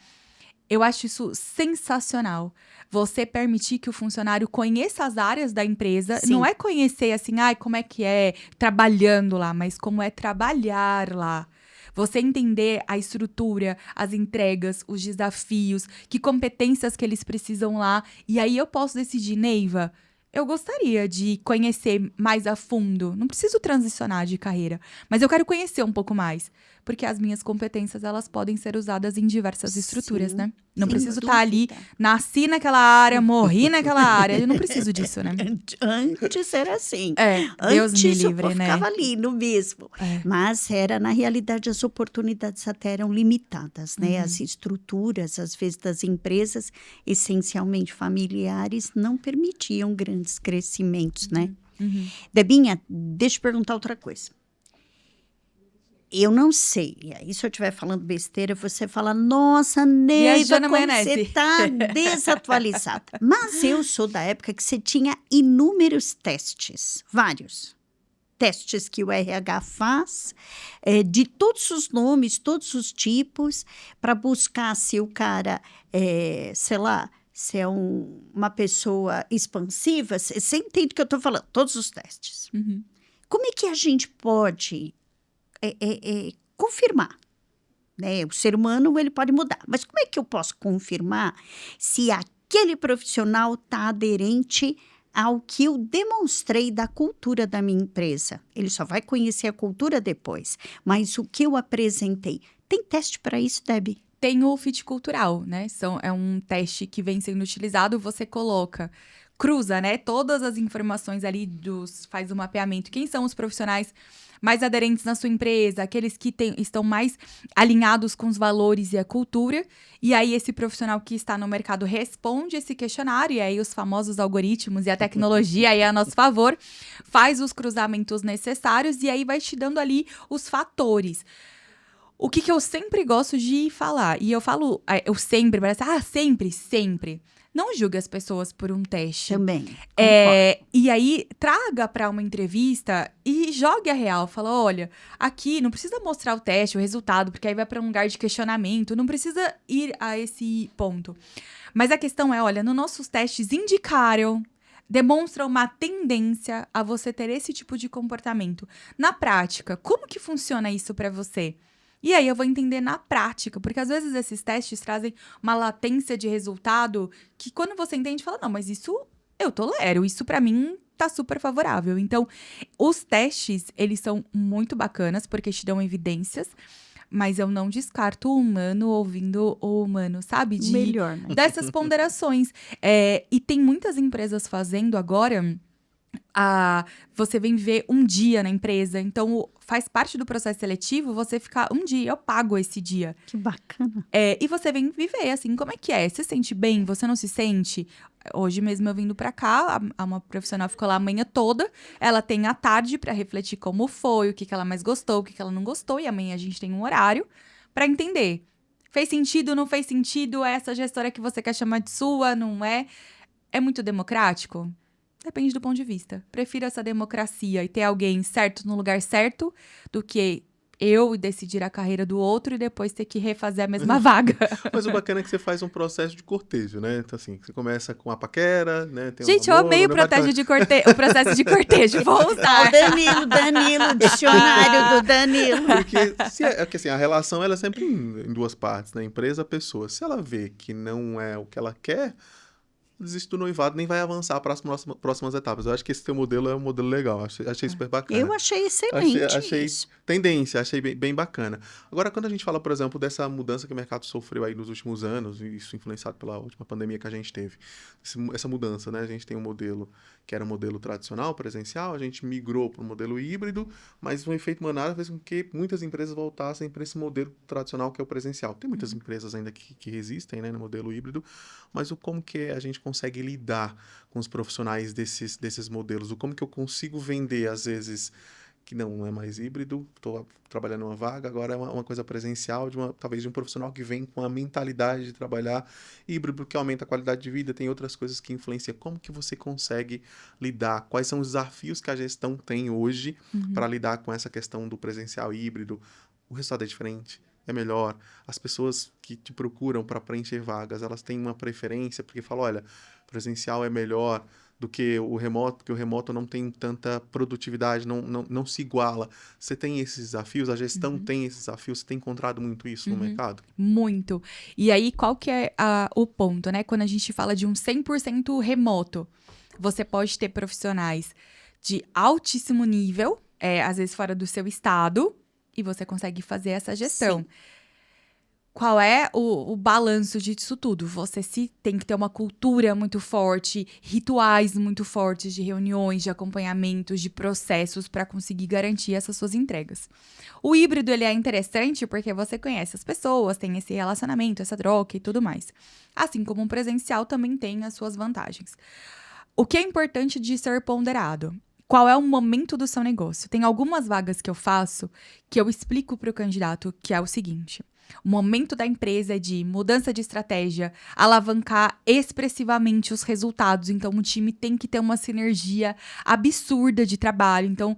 eu acho isso sensacional. Você permitir que o funcionário conheça as áreas da empresa. Sim. Não é conhecer assim, como é que é trabalhando lá, mas como é trabalhar lá. Você entender a estrutura, as entregas, os desafios, que competências que eles precisam lá. E aí eu posso decidir, Neiva, eu gostaria de conhecer mais a fundo. Não preciso transicionar de carreira, mas eu quero conhecer um pouco mais. Porque as minhas competências, elas podem ser usadas em diversas estruturas, Sim, né? Não sem preciso estar ali, dúvida. nasci naquela área, morri naquela área. Eu não preciso disso, né? Antes era assim. Deus me Antes o livre, povo né? ficava ali no mesmo. Mas na realidade, as oportunidades até eram limitadas, né? As estruturas, às vezes, das empresas, essencialmente familiares, não permitiam grandes crescimentos, né? Debinha, deixa eu perguntar outra coisa. Eu não sei, e aí se eu estiver falando besteira, você fala, nossa, Neiva, Viajando na como maionese. você está desatualizada. Mas eu sou da época que você tinha inúmeros testes, vários testes que o RH faz, de todos os nomes, todos os tipos, para buscar se o cara, sei lá, se é uma pessoa expansiva, você entende o que eu estou falando, todos os testes. Como é que a gente pode confirmar, né? O ser humano, ele pode mudar, mas como é que eu posso confirmar se aquele profissional está aderente ao que eu demonstrei da cultura da minha empresa? Ele só vai conhecer a cultura depois, mas o que eu apresentei. Tem teste para isso, Debbie? Tem o fit cultural, né? É um teste que vem sendo utilizado, você cruza, né? Todas as informações ali, faz o mapeamento. Quem são os profissionais mais aderentes na sua empresa, aqueles que estão mais alinhados com os valores e a cultura. E aí, esse profissional que está no mercado responde esse questionário, e aí os famosos algoritmos e a tecnologia aí a nosso favor, faz os cruzamentos necessários, e aí vai te dando ali os fatores. O que eu sempre gosto de falar, e eu falo, eu sempre, parece, sempre. Não julgue as pessoas por um teste. Também, E aí, traga para uma entrevista e jogue a real. Fala, olha, aqui não precisa mostrar o teste, o resultado, porque aí vai para um lugar de questionamento. Não precisa ir a esse ponto. Mas a questão é, olha, nos nossos testes demonstram uma tendência a você ter esse tipo de comportamento. Na prática, como que funciona isso para você? E aí eu vou entender na prática, porque às vezes esses testes trazem uma latência de resultado que quando você entende, fala, não, mas isso eu tolero, isso pra mim tá super favorável. Então, os testes, eles são muito bacanas, porque te dão evidências, mas eu não descarto o humano ouvindo o humano, sabe? Melhor, né? Dessas ponderações. E tem muitas empresas fazendo agora. Você vem ver um dia na empresa, então faz parte do processo seletivo você ficar um dia, eu pago esse dia. Que bacana. E você vem viver, assim, como é que é? Você se sente bem? Você não se sente? Hoje mesmo eu vindo pra cá, uma profissional ficou lá a manhã toda, ela tem a tarde pra refletir como foi, o que ela mais gostou, o que ela não gostou, e amanhã a gente tem um horário pra entender. Fez sentido, não fez sentido? É essa gestora que você quer chamar de sua, não é? É muito democrático? Depende do ponto de vista. Prefiro essa democracia e ter alguém certo no lugar certo do que eu decidir a carreira do outro e depois ter que refazer a mesma vaga. Mas o bacana é que você faz um processo de cortejo, né? Então, assim, você começa com a paquera, né? Tem Gente, um eu namoro, amei o né? processo de cortejo. Vou Ó, usar. Danilo, dicionário do Danilo. Porque que, assim, a relação ela é sempre em duas partes, né? Empresa, pessoa. Se ela vê que não é o que ela quer, desiste do noivado, nem vai avançar para as próximas etapas. Eu acho que esse teu modelo é um modelo legal. Achei super bacana. Eu achei excelente Achei isso. tendência, achei bem bacana. Agora, quando a gente fala, por exemplo, dessa mudança que o mercado sofreu aí nos últimos anos, e isso influenciado pela última pandemia que a gente teve, essa mudança, né? A gente tem um modelo que era um modelo tradicional, presencial, a gente migrou para um modelo híbrido, mas o efeito manada fez com que muitas empresas voltassem para esse modelo tradicional que é o presencial. Tem muitas empresas ainda que resistem, né, no modelo híbrido, mas como que a gente consegue lidar com os profissionais desses modelos? Como que eu consigo vender, às vezes, que não é mais híbrido, estou trabalhando uma vaga, agora é uma coisa presencial, talvez de um profissional que vem com a mentalidade de trabalhar híbrido, que aumenta a qualidade de vida, tem outras coisas que influenciam. Como que você consegue lidar? Quais são os desafios que a gestão tem hoje para lidar com essa questão do presencial híbrido? O resultado é diferente? É melhor? As pessoas que te procuram para preencher vagas, elas têm uma preferência, porque falam, olha, presencial é melhor do que o remoto, porque o remoto não tem tanta produtividade, não se iguala. Você tem esses desafios, a gestão tem esses desafios, você tem encontrado muito isso no mercado? Muito. E aí, qual que é o ponto, né? Quando a gente fala de um 100% remoto, você pode ter profissionais de altíssimo nível, às vezes fora do seu estado, e você consegue fazer essa gestão. Sim. Qual é o balanço disso tudo? Você tem que ter uma cultura muito forte, rituais muito fortes de reuniões, de acompanhamentos, de processos para conseguir garantir essas suas entregas. O híbrido, ele é interessante porque você conhece as pessoas, tem esse relacionamento, essa troca e tudo mais. Assim como o presencial também tem as suas vantagens. O que é importante de ser ponderado? Qual é o momento do seu negócio? Tem algumas vagas que eu faço que eu explico para o candidato que é o seguinte: o momento da empresa é de mudança de estratégia, alavancar expressivamente os resultados. Então, o time tem que ter uma sinergia absurda de trabalho. Então,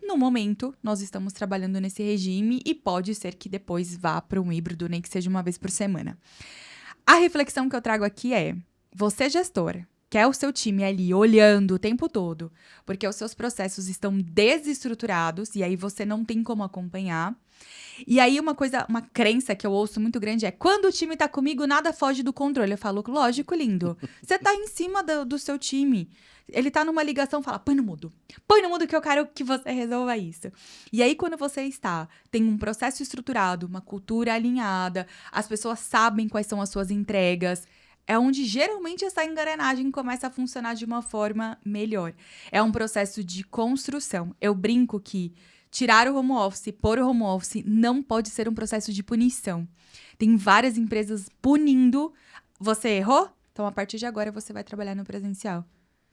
no momento, nós estamos trabalhando nesse regime e pode ser que depois vá para um híbrido, nem que seja uma vez por semana. A reflexão que eu trago aqui é: você, gestora, quer o seu time ali olhando o tempo todo, porque os seus processos estão desestruturados e aí você não tem como acompanhar. E aí uma crença que eu ouço muito grande é: quando o time tá comigo, nada foge do controle. Eu falo, lógico, lindo. Você tá em cima do seu time. Ele tá numa ligação, fala, põe no mudo que eu quero que você resolva isso. E aí quando você tem um processo estruturado, uma cultura alinhada, as pessoas sabem quais são as suas entregas, é onde geralmente essa engrenagem começa a funcionar de uma forma melhor. É um processo de construção. Eu brinco que tirar o home office, pôr o home office, não pode ser um processo de punição. Tem várias empresas punindo. Você errou? Então, a partir de agora, você vai trabalhar no presencial.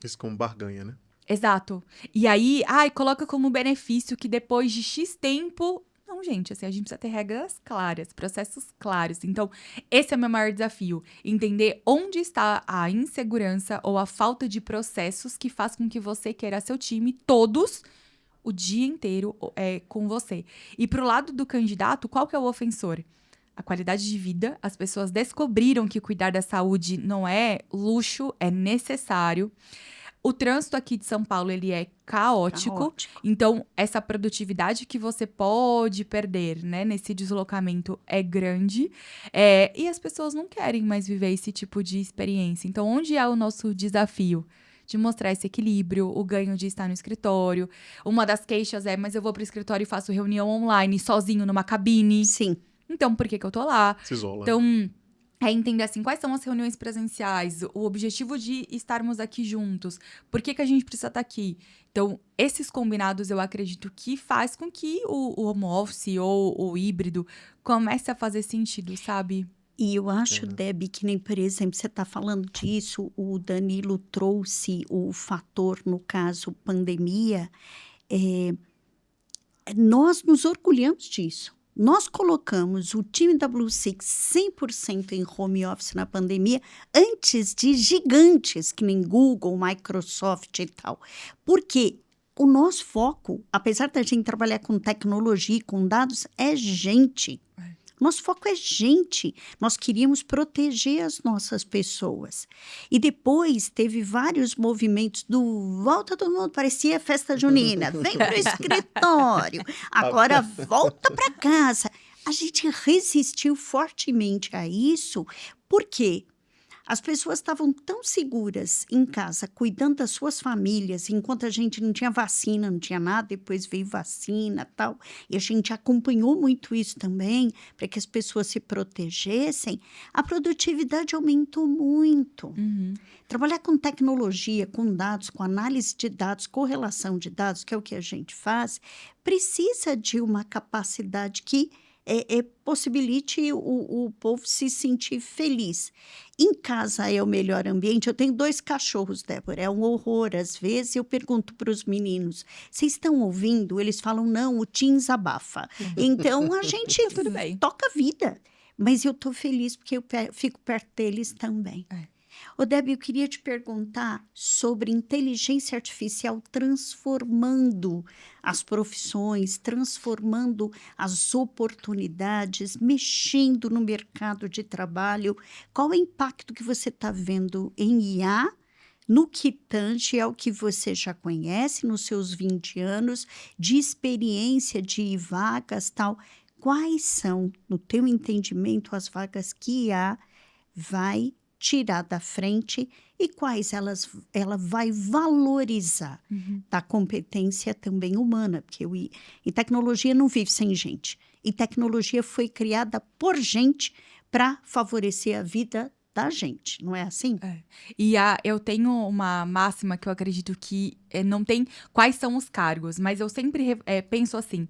Isso como barganha, né? Exato. E aí, coloca como benefício que depois de X tempo... Não, gente, assim, a gente precisa ter regras claras, processos claros. Então, esse é o meu maior desafio. Entender onde está a insegurança ou a falta de processos que faz com que você queira seu time, todos, o dia inteiro com você. E pro lado do candidato, qual que é o ofensor? A qualidade de vida. As pessoas descobriram que cuidar da saúde não é luxo, é necessário. O trânsito aqui de São Paulo, ele é caótico. Então, essa produtividade que você pode perder, né, nesse deslocamento é grande. E as pessoas não querem mais viver esse tipo de experiência. Então, onde é o nosso desafio? de mostrar esse equilíbrio, o ganho de estar no escritório. Uma das queixas é, mas eu vou pro escritório e faço reunião online, sozinho, numa cabine. Sim. Então, por que que eu tô lá? Se isola. Então, é entender, assim, quais são as reuniões presenciais, o objetivo de estarmos aqui juntos, por que que a gente precisa estar aqui. Então, esses combinados, eu acredito que faz com que o home office ou o híbrido comece a fazer sentido, sabe? E eu acho, Entendo. Debbie, que nem, por exemplo, você está falando disso, o Danilo trouxe o fator, no caso, pandemia. Nós nos orgulhamos disso. Nós colocamos o time da Blue Six 100% em home office na pandemia, antes de gigantes, que nem Google, Microsoft e tal. Porque o nosso foco, apesar da gente trabalhar com tecnologia e com dados, é gente. Nosso foco é gente. Nós queríamos proteger as nossas pessoas. E depois teve vários movimentos do volta todo mundo, parecia festa junina. Vem para o escritório, agora volta para casa. A gente resistiu fortemente a isso, porque as pessoas estavam tão seguras em casa, cuidando das suas famílias, enquanto a gente não tinha vacina, não tinha nada, depois veio vacina e tal. E a gente acompanhou muito isso também, para que as pessoas se protegessem. A produtividade aumentou muito. Uhum. Trabalhar com tecnologia, com dados, com análise de dados, correlação de dados, que é o que a gente faz, precisa de uma capacidade que possibilite o povo se sentir feliz. Em casa é o melhor ambiente. Eu tenho 2 cachorros, Débora, é um horror. Às vezes eu pergunto para os meninos, vocês estão ouvindo? Eles falam, não, o Teams abafa. Então a gente Tudo bem. toca a vida. Mas eu estou feliz porque eu fico perto deles também. Ô, Debbie, eu queria te perguntar sobre inteligência artificial transformando as profissões, transformando as oportunidades, mexendo no mercado de trabalho. Qual o impacto que você está vendo em IA no que tange ao que você já conhece nos seus 20 anos de experiência de vagas tal? Quais são, no teu entendimento, as vagas que IA vai tirar da frente e quais ela vai valorizar da competência também humana, porque e tecnologia não vive sem gente. E tecnologia foi criada por gente para favorecer a vida da gente, não é assim? E eu tenho uma máxima que eu acredito que não tem quais são os cargos, mas eu sempre penso assim,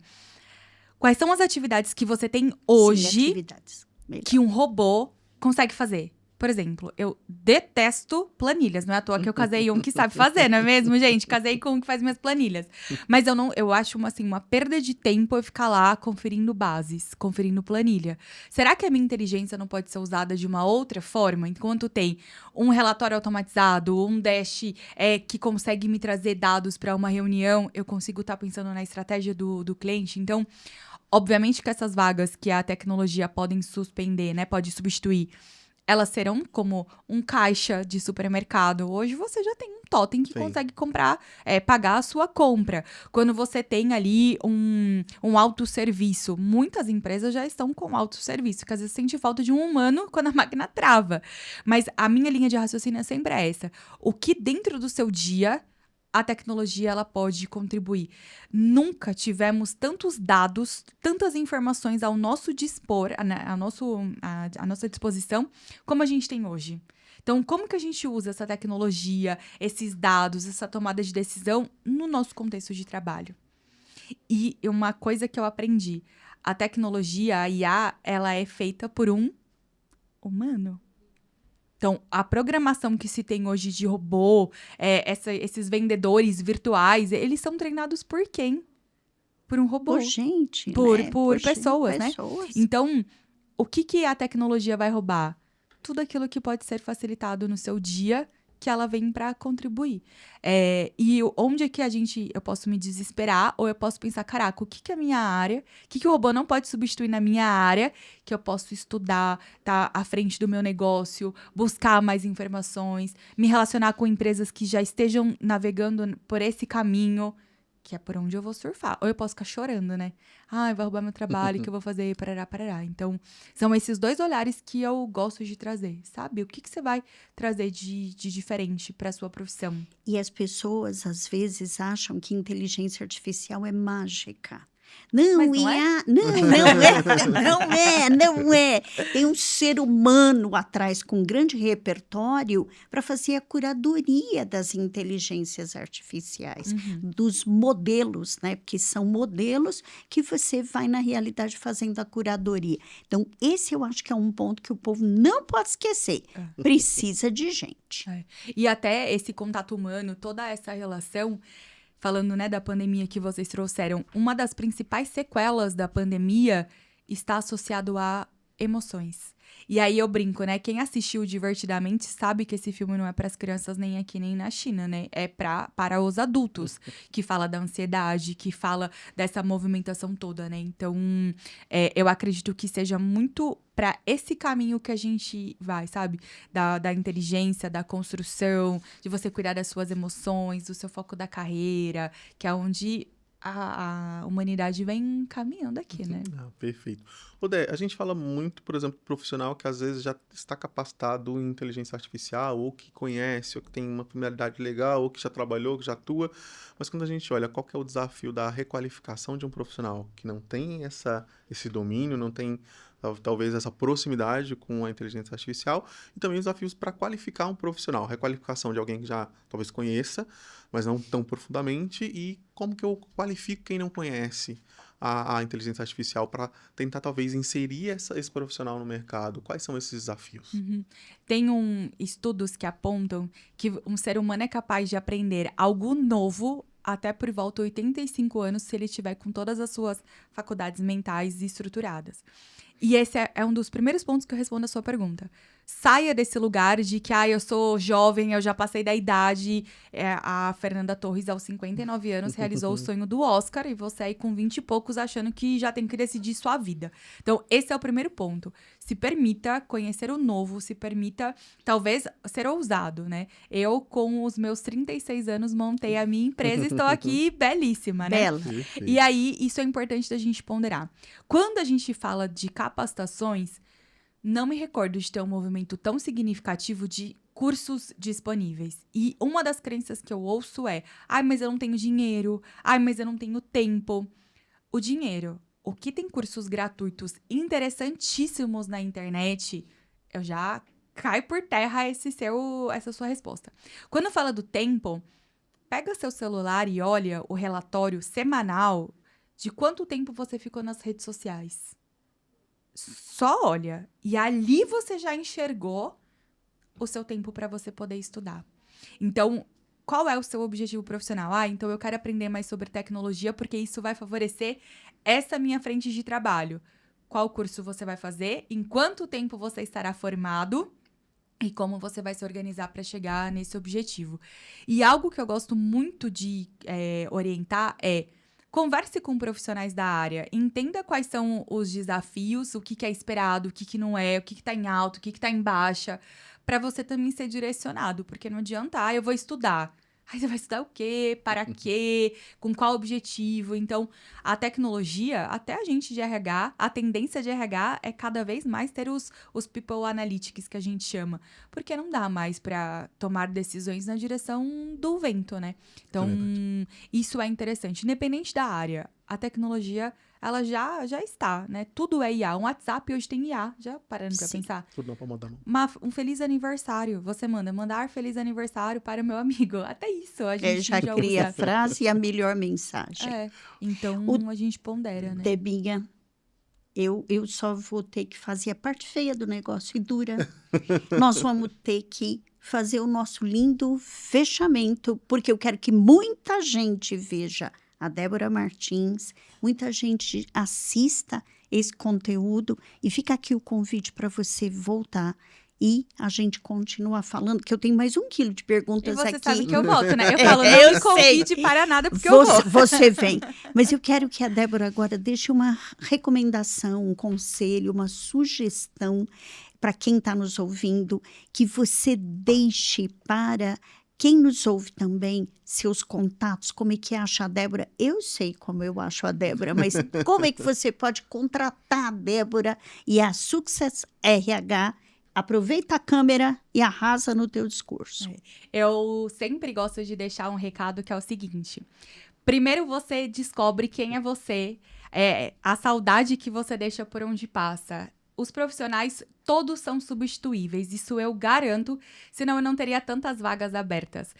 quais são as atividades que você tem hoje Sim, atividades. Melhor. que um robô consegue fazer? Por exemplo, eu detesto planilhas. Não é à toa que eu casei um que sabe fazer, não é mesmo, gente? Casei com um que faz minhas planilhas. Mas eu acho uma perda de tempo eu ficar lá conferindo bases, conferindo planilha. Será que a minha inteligência não pode ser usada de uma outra forma? Enquanto tem um relatório automatizado, um dash que consegue me trazer dados para uma reunião, eu consigo estar pensando na estratégia do cliente. Então, obviamente que essas vagas que a tecnologia podem suspender, né? Pode substituir. Elas serão como um caixa de supermercado. Hoje você já tem um totem que consegue comprar, pagar a sua compra. Quando você tem ali um autosserviço, muitas empresas já estão com autosserviço, que às vezes sente falta de um humano quando a máquina trava. Mas a minha linha de raciocínio é sempre essa. O que dentro do seu dia a tecnologia ela pode contribuir. Nunca tivemos tantos dados, tantas informações ao nosso dispor, à nossa disposição, como a gente tem hoje. Então, como que a gente usa essa tecnologia, esses dados, essa tomada de decisão no nosso contexto de trabalho? E uma coisa que eu aprendi, a tecnologia, a IA, ela é feita por um humano. Então, a programação que se tem hoje de robô, esses vendedores virtuais, eles são treinados por quem? Por um robô. Por gente, Por pessoas, né? Pessoas. Então, o que a tecnologia vai roubar? Tudo aquilo que pode ser facilitado no seu dia, que ela vem para contribuir. E onde é que eu posso me desesperar, ou eu posso pensar, caraca, o que é a minha área? O que o robô não pode substituir na minha área, que eu posso estudar, tá à frente do meu negócio, buscar mais informações, me relacionar com empresas que já estejam navegando por esse caminho. que é por onde eu vou surfar. Ou eu posso ficar chorando, né? Ai, vai roubar meu trabalho, o que eu vou fazer, parará, parará. Então, são esses 2 olhares que eu gosto de trazer, sabe? O que você vai trazer de diferente para sua profissão? E as pessoas, às vezes, acham que inteligência artificial é mágica. Não, Mas não é? não é. Tem um ser humano atrás com um grande repertório para fazer a curadoria das inteligências artificiais, dos modelos, né? Porque são modelos que você vai, na realidade, fazendo a curadoria. Então, esse eu acho que é um ponto que o povo não pode esquecer. Precisa de gente. E até esse contato humano, toda essa relação, falando, né, da pandemia que vocês trouxeram, uma das principais sequelas da pandemia está associado a emoções. E aí eu brinco, né? Quem assistiu Divertidamente sabe que esse filme não é para as crianças nem aqui nem na China, né? É para os adultos, que fala da ansiedade, que fala dessa movimentação toda, né? Então, eu acredito que seja muito para esse caminho que a gente vai, sabe? Da inteligência, da construção, de você cuidar das suas emoções, do seu foco da carreira, que é onde a humanidade vem caminhando aqui, né? Perfeito. Odé, a gente fala muito, por exemplo, profissional que às vezes já está capacitado em inteligência artificial, ou que conhece, ou que tem uma familiaridade legal, ou que já trabalhou, que já atua, mas quando a gente olha qual que é o desafio da requalificação de um profissional que não tem esse domínio, não tem talvez essa proximidade com a inteligência artificial, e também os desafios para qualificar um profissional, requalificação de alguém que já talvez conheça, mas não tão profundamente, e como que eu qualifico quem não conhece a inteligência artificial para tentar talvez inserir esse profissional no mercado? Quais são esses desafios? Tem estudos que apontam que um ser humano é capaz de aprender algo novo até por volta de 85 anos se ele estiver com todas as suas faculdades mentais estruturadas. E esse é um dos primeiros pontos que eu respondo a sua pergunta. Saia desse lugar de que, eu sou jovem, eu já passei da idade. A Fernanda Torres, aos 59 anos, realizou o sonho do Oscar e você aí com 20 e poucos achando que já tem que decidir sua vida. Então, esse é o primeiro ponto. Se permita conhecer o novo, se permita, talvez, ser ousado, né? Eu, com os meus 36 anos, montei a minha empresa e estou aqui belíssima, né? Bela. E aí, isso é importante da gente ponderar. Quando a gente fala de capacitações, não me recordo de ter um movimento tão significativo de cursos disponíveis. E uma das crenças que eu ouço é: mas eu não tenho dinheiro, mas eu não tenho tempo. O dinheiro, o que tem cursos gratuitos interessantíssimos na internet, eu já caio por terra essa sua resposta. Quando fala do tempo, pega seu celular e olha o relatório semanal de quanto tempo você ficou nas redes sociais. Só olha. E ali você já enxergou o seu tempo para você poder estudar. Então, qual é o seu objetivo profissional? Então eu quero aprender mais sobre tecnologia porque isso vai favorecer essa minha frente de trabalho. Qual curso você vai fazer? Em quanto tempo você estará formado? E como você vai se organizar para chegar nesse objetivo. E algo que eu gosto muito de orientar é: converse com profissionais da área, entenda quais são os desafios, o que é esperado, o que não é, o que está em alto, o que está em baixa, para você também ser direcionado, porque não adianta, eu vou estudar. Aí você vai estudar o quê? Para quê? Com qual objetivo? Então, a tecnologia, até a gente de RH, a tendência de RH é cada vez mais ter os people analytics, que a gente chama. Porque não dá mais para tomar decisões na direção do vento, né? Então, isso é interessante. Independente da área, a tecnologia, ela já está, né? Tudo é IA. Um WhatsApp hoje tem IA. Já parando pra pensar? Tudo não pra mandar, não. Um feliz aniversário. Você mandar feliz aniversário para o meu amigo. Até isso a gente já cria usa. a frase e a melhor mensagem. Então a gente pondera, né? Debinha, eu só vou ter que fazer a parte feia do negócio e dura. Nós vamos ter que fazer o nosso lindo fechamento, porque eu quero que muita gente veja a Débora Martins, muita gente assista esse conteúdo e fica aqui o convite para você voltar e a gente continua falando, que eu tenho mais 1 quilo de perguntas aqui. E você sabe que eu volto, né? Eu falo, não me convide para nada, porque eu vou. Você vem. Mas eu quero que a Débora agora deixe uma recomendação, um conselho, uma sugestão para quem está nos ouvindo, que você deixe para quem nos ouve também, seus contatos, como é que acha a Débora? Eu sei como eu acho a Débora, mas como é que você pode contratar a Débora e a Success RH? Aproveita a câmera e arrasa no teu discurso. Eu sempre gosto de deixar um recado que é o seguinte. Primeiro você descobre quem é você, a saudade que você deixa por onde passa. Os profissionais, todos são substituíveis, isso eu garanto, senão eu não teria tantas vagas abertas.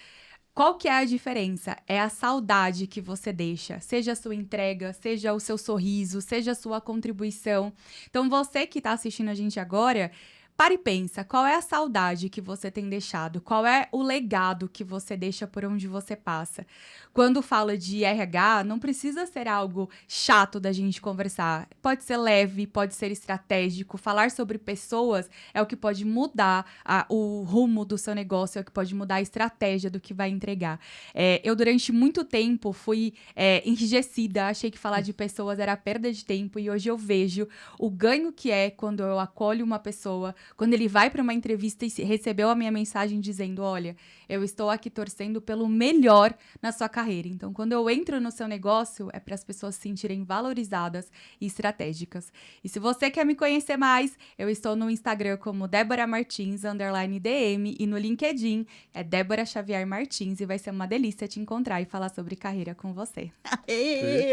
Qual que é a diferença? É a saudade que você deixa, seja a sua entrega, seja o seu sorriso, seja a sua contribuição. Então, você que está assistindo a gente agora, para e pensa, qual é a saudade que você tem deixado? Qual é o legado que você deixa por onde você passa? Quando fala de RH, não precisa ser algo chato da gente conversar. Pode ser leve, pode ser estratégico. Falar sobre pessoas é o que pode mudar o rumo do seu negócio, é o que pode mudar a estratégia do que vai entregar. Eu, durante muito tempo, fui enrijecida, achei que falar de pessoas era perda de tempo e hoje eu vejo o ganho que é quando eu acolho uma pessoa, quando ele vai para uma entrevista e recebeu a minha mensagem dizendo, olha, eu estou aqui torcendo pelo melhor na sua carreira. Então, quando eu entro no seu negócio, é para as pessoas se sentirem valorizadas e estratégicas. E se você quer me conhecer mais, eu estou no Instagram como Débora Martins, _DM, e no LinkedIn é Débora Xavier Martins, e vai ser uma delícia te encontrar e falar sobre carreira com você.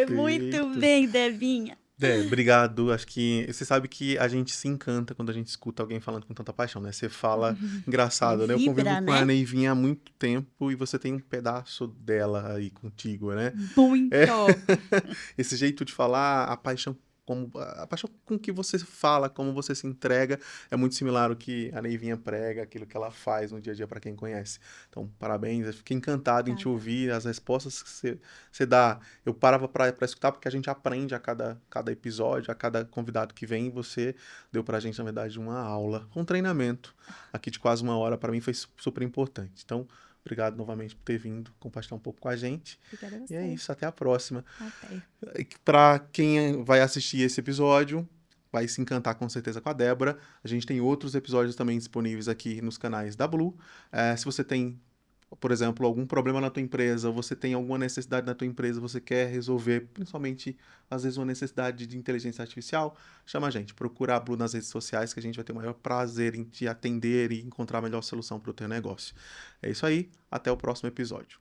Muito Perfeito. bem, Debinha. Obrigado. Acho que você sabe que a gente se encanta quando a gente escuta alguém falando com tanta paixão, né? Você fala engraçado, né? Eu Vibra, convivo com né? a Neivinha há muito tempo e você tem um pedaço dela aí contigo, né? Muito! Esse jeito de falar, a paixão com que você fala, como você se entrega, é muito similar ao que a Neivinha prega, aquilo que ela faz no dia a dia para quem conhece. Então, parabéns, eu fiquei encantado em te ouvir, as respostas que você dá. Eu parava para escutar porque a gente aprende a cada episódio, a cada convidado que vem, e você deu pra gente, na verdade, uma aula, um treinamento aqui de quase 1 hora, para mim foi super importante. Então, obrigado novamente por ter vindo compartilhar um pouco com a gente. Obrigada a você. E é isso, até a próxima. Até. Para quem vai assistir esse episódio, vai se encantar com certeza com a Débora. A gente tem outros episódios também disponíveis aqui nos canais da Blue. Se você tem, por exemplo, algum problema na tua empresa, ou você tem alguma necessidade na tua empresa, você quer resolver, principalmente, às vezes, uma necessidade de inteligência artificial, chama a gente, procura a Blue nas redes sociais, que a gente vai ter o maior prazer em te atender e encontrar a melhor solução para o teu negócio. É isso aí, até o próximo episódio.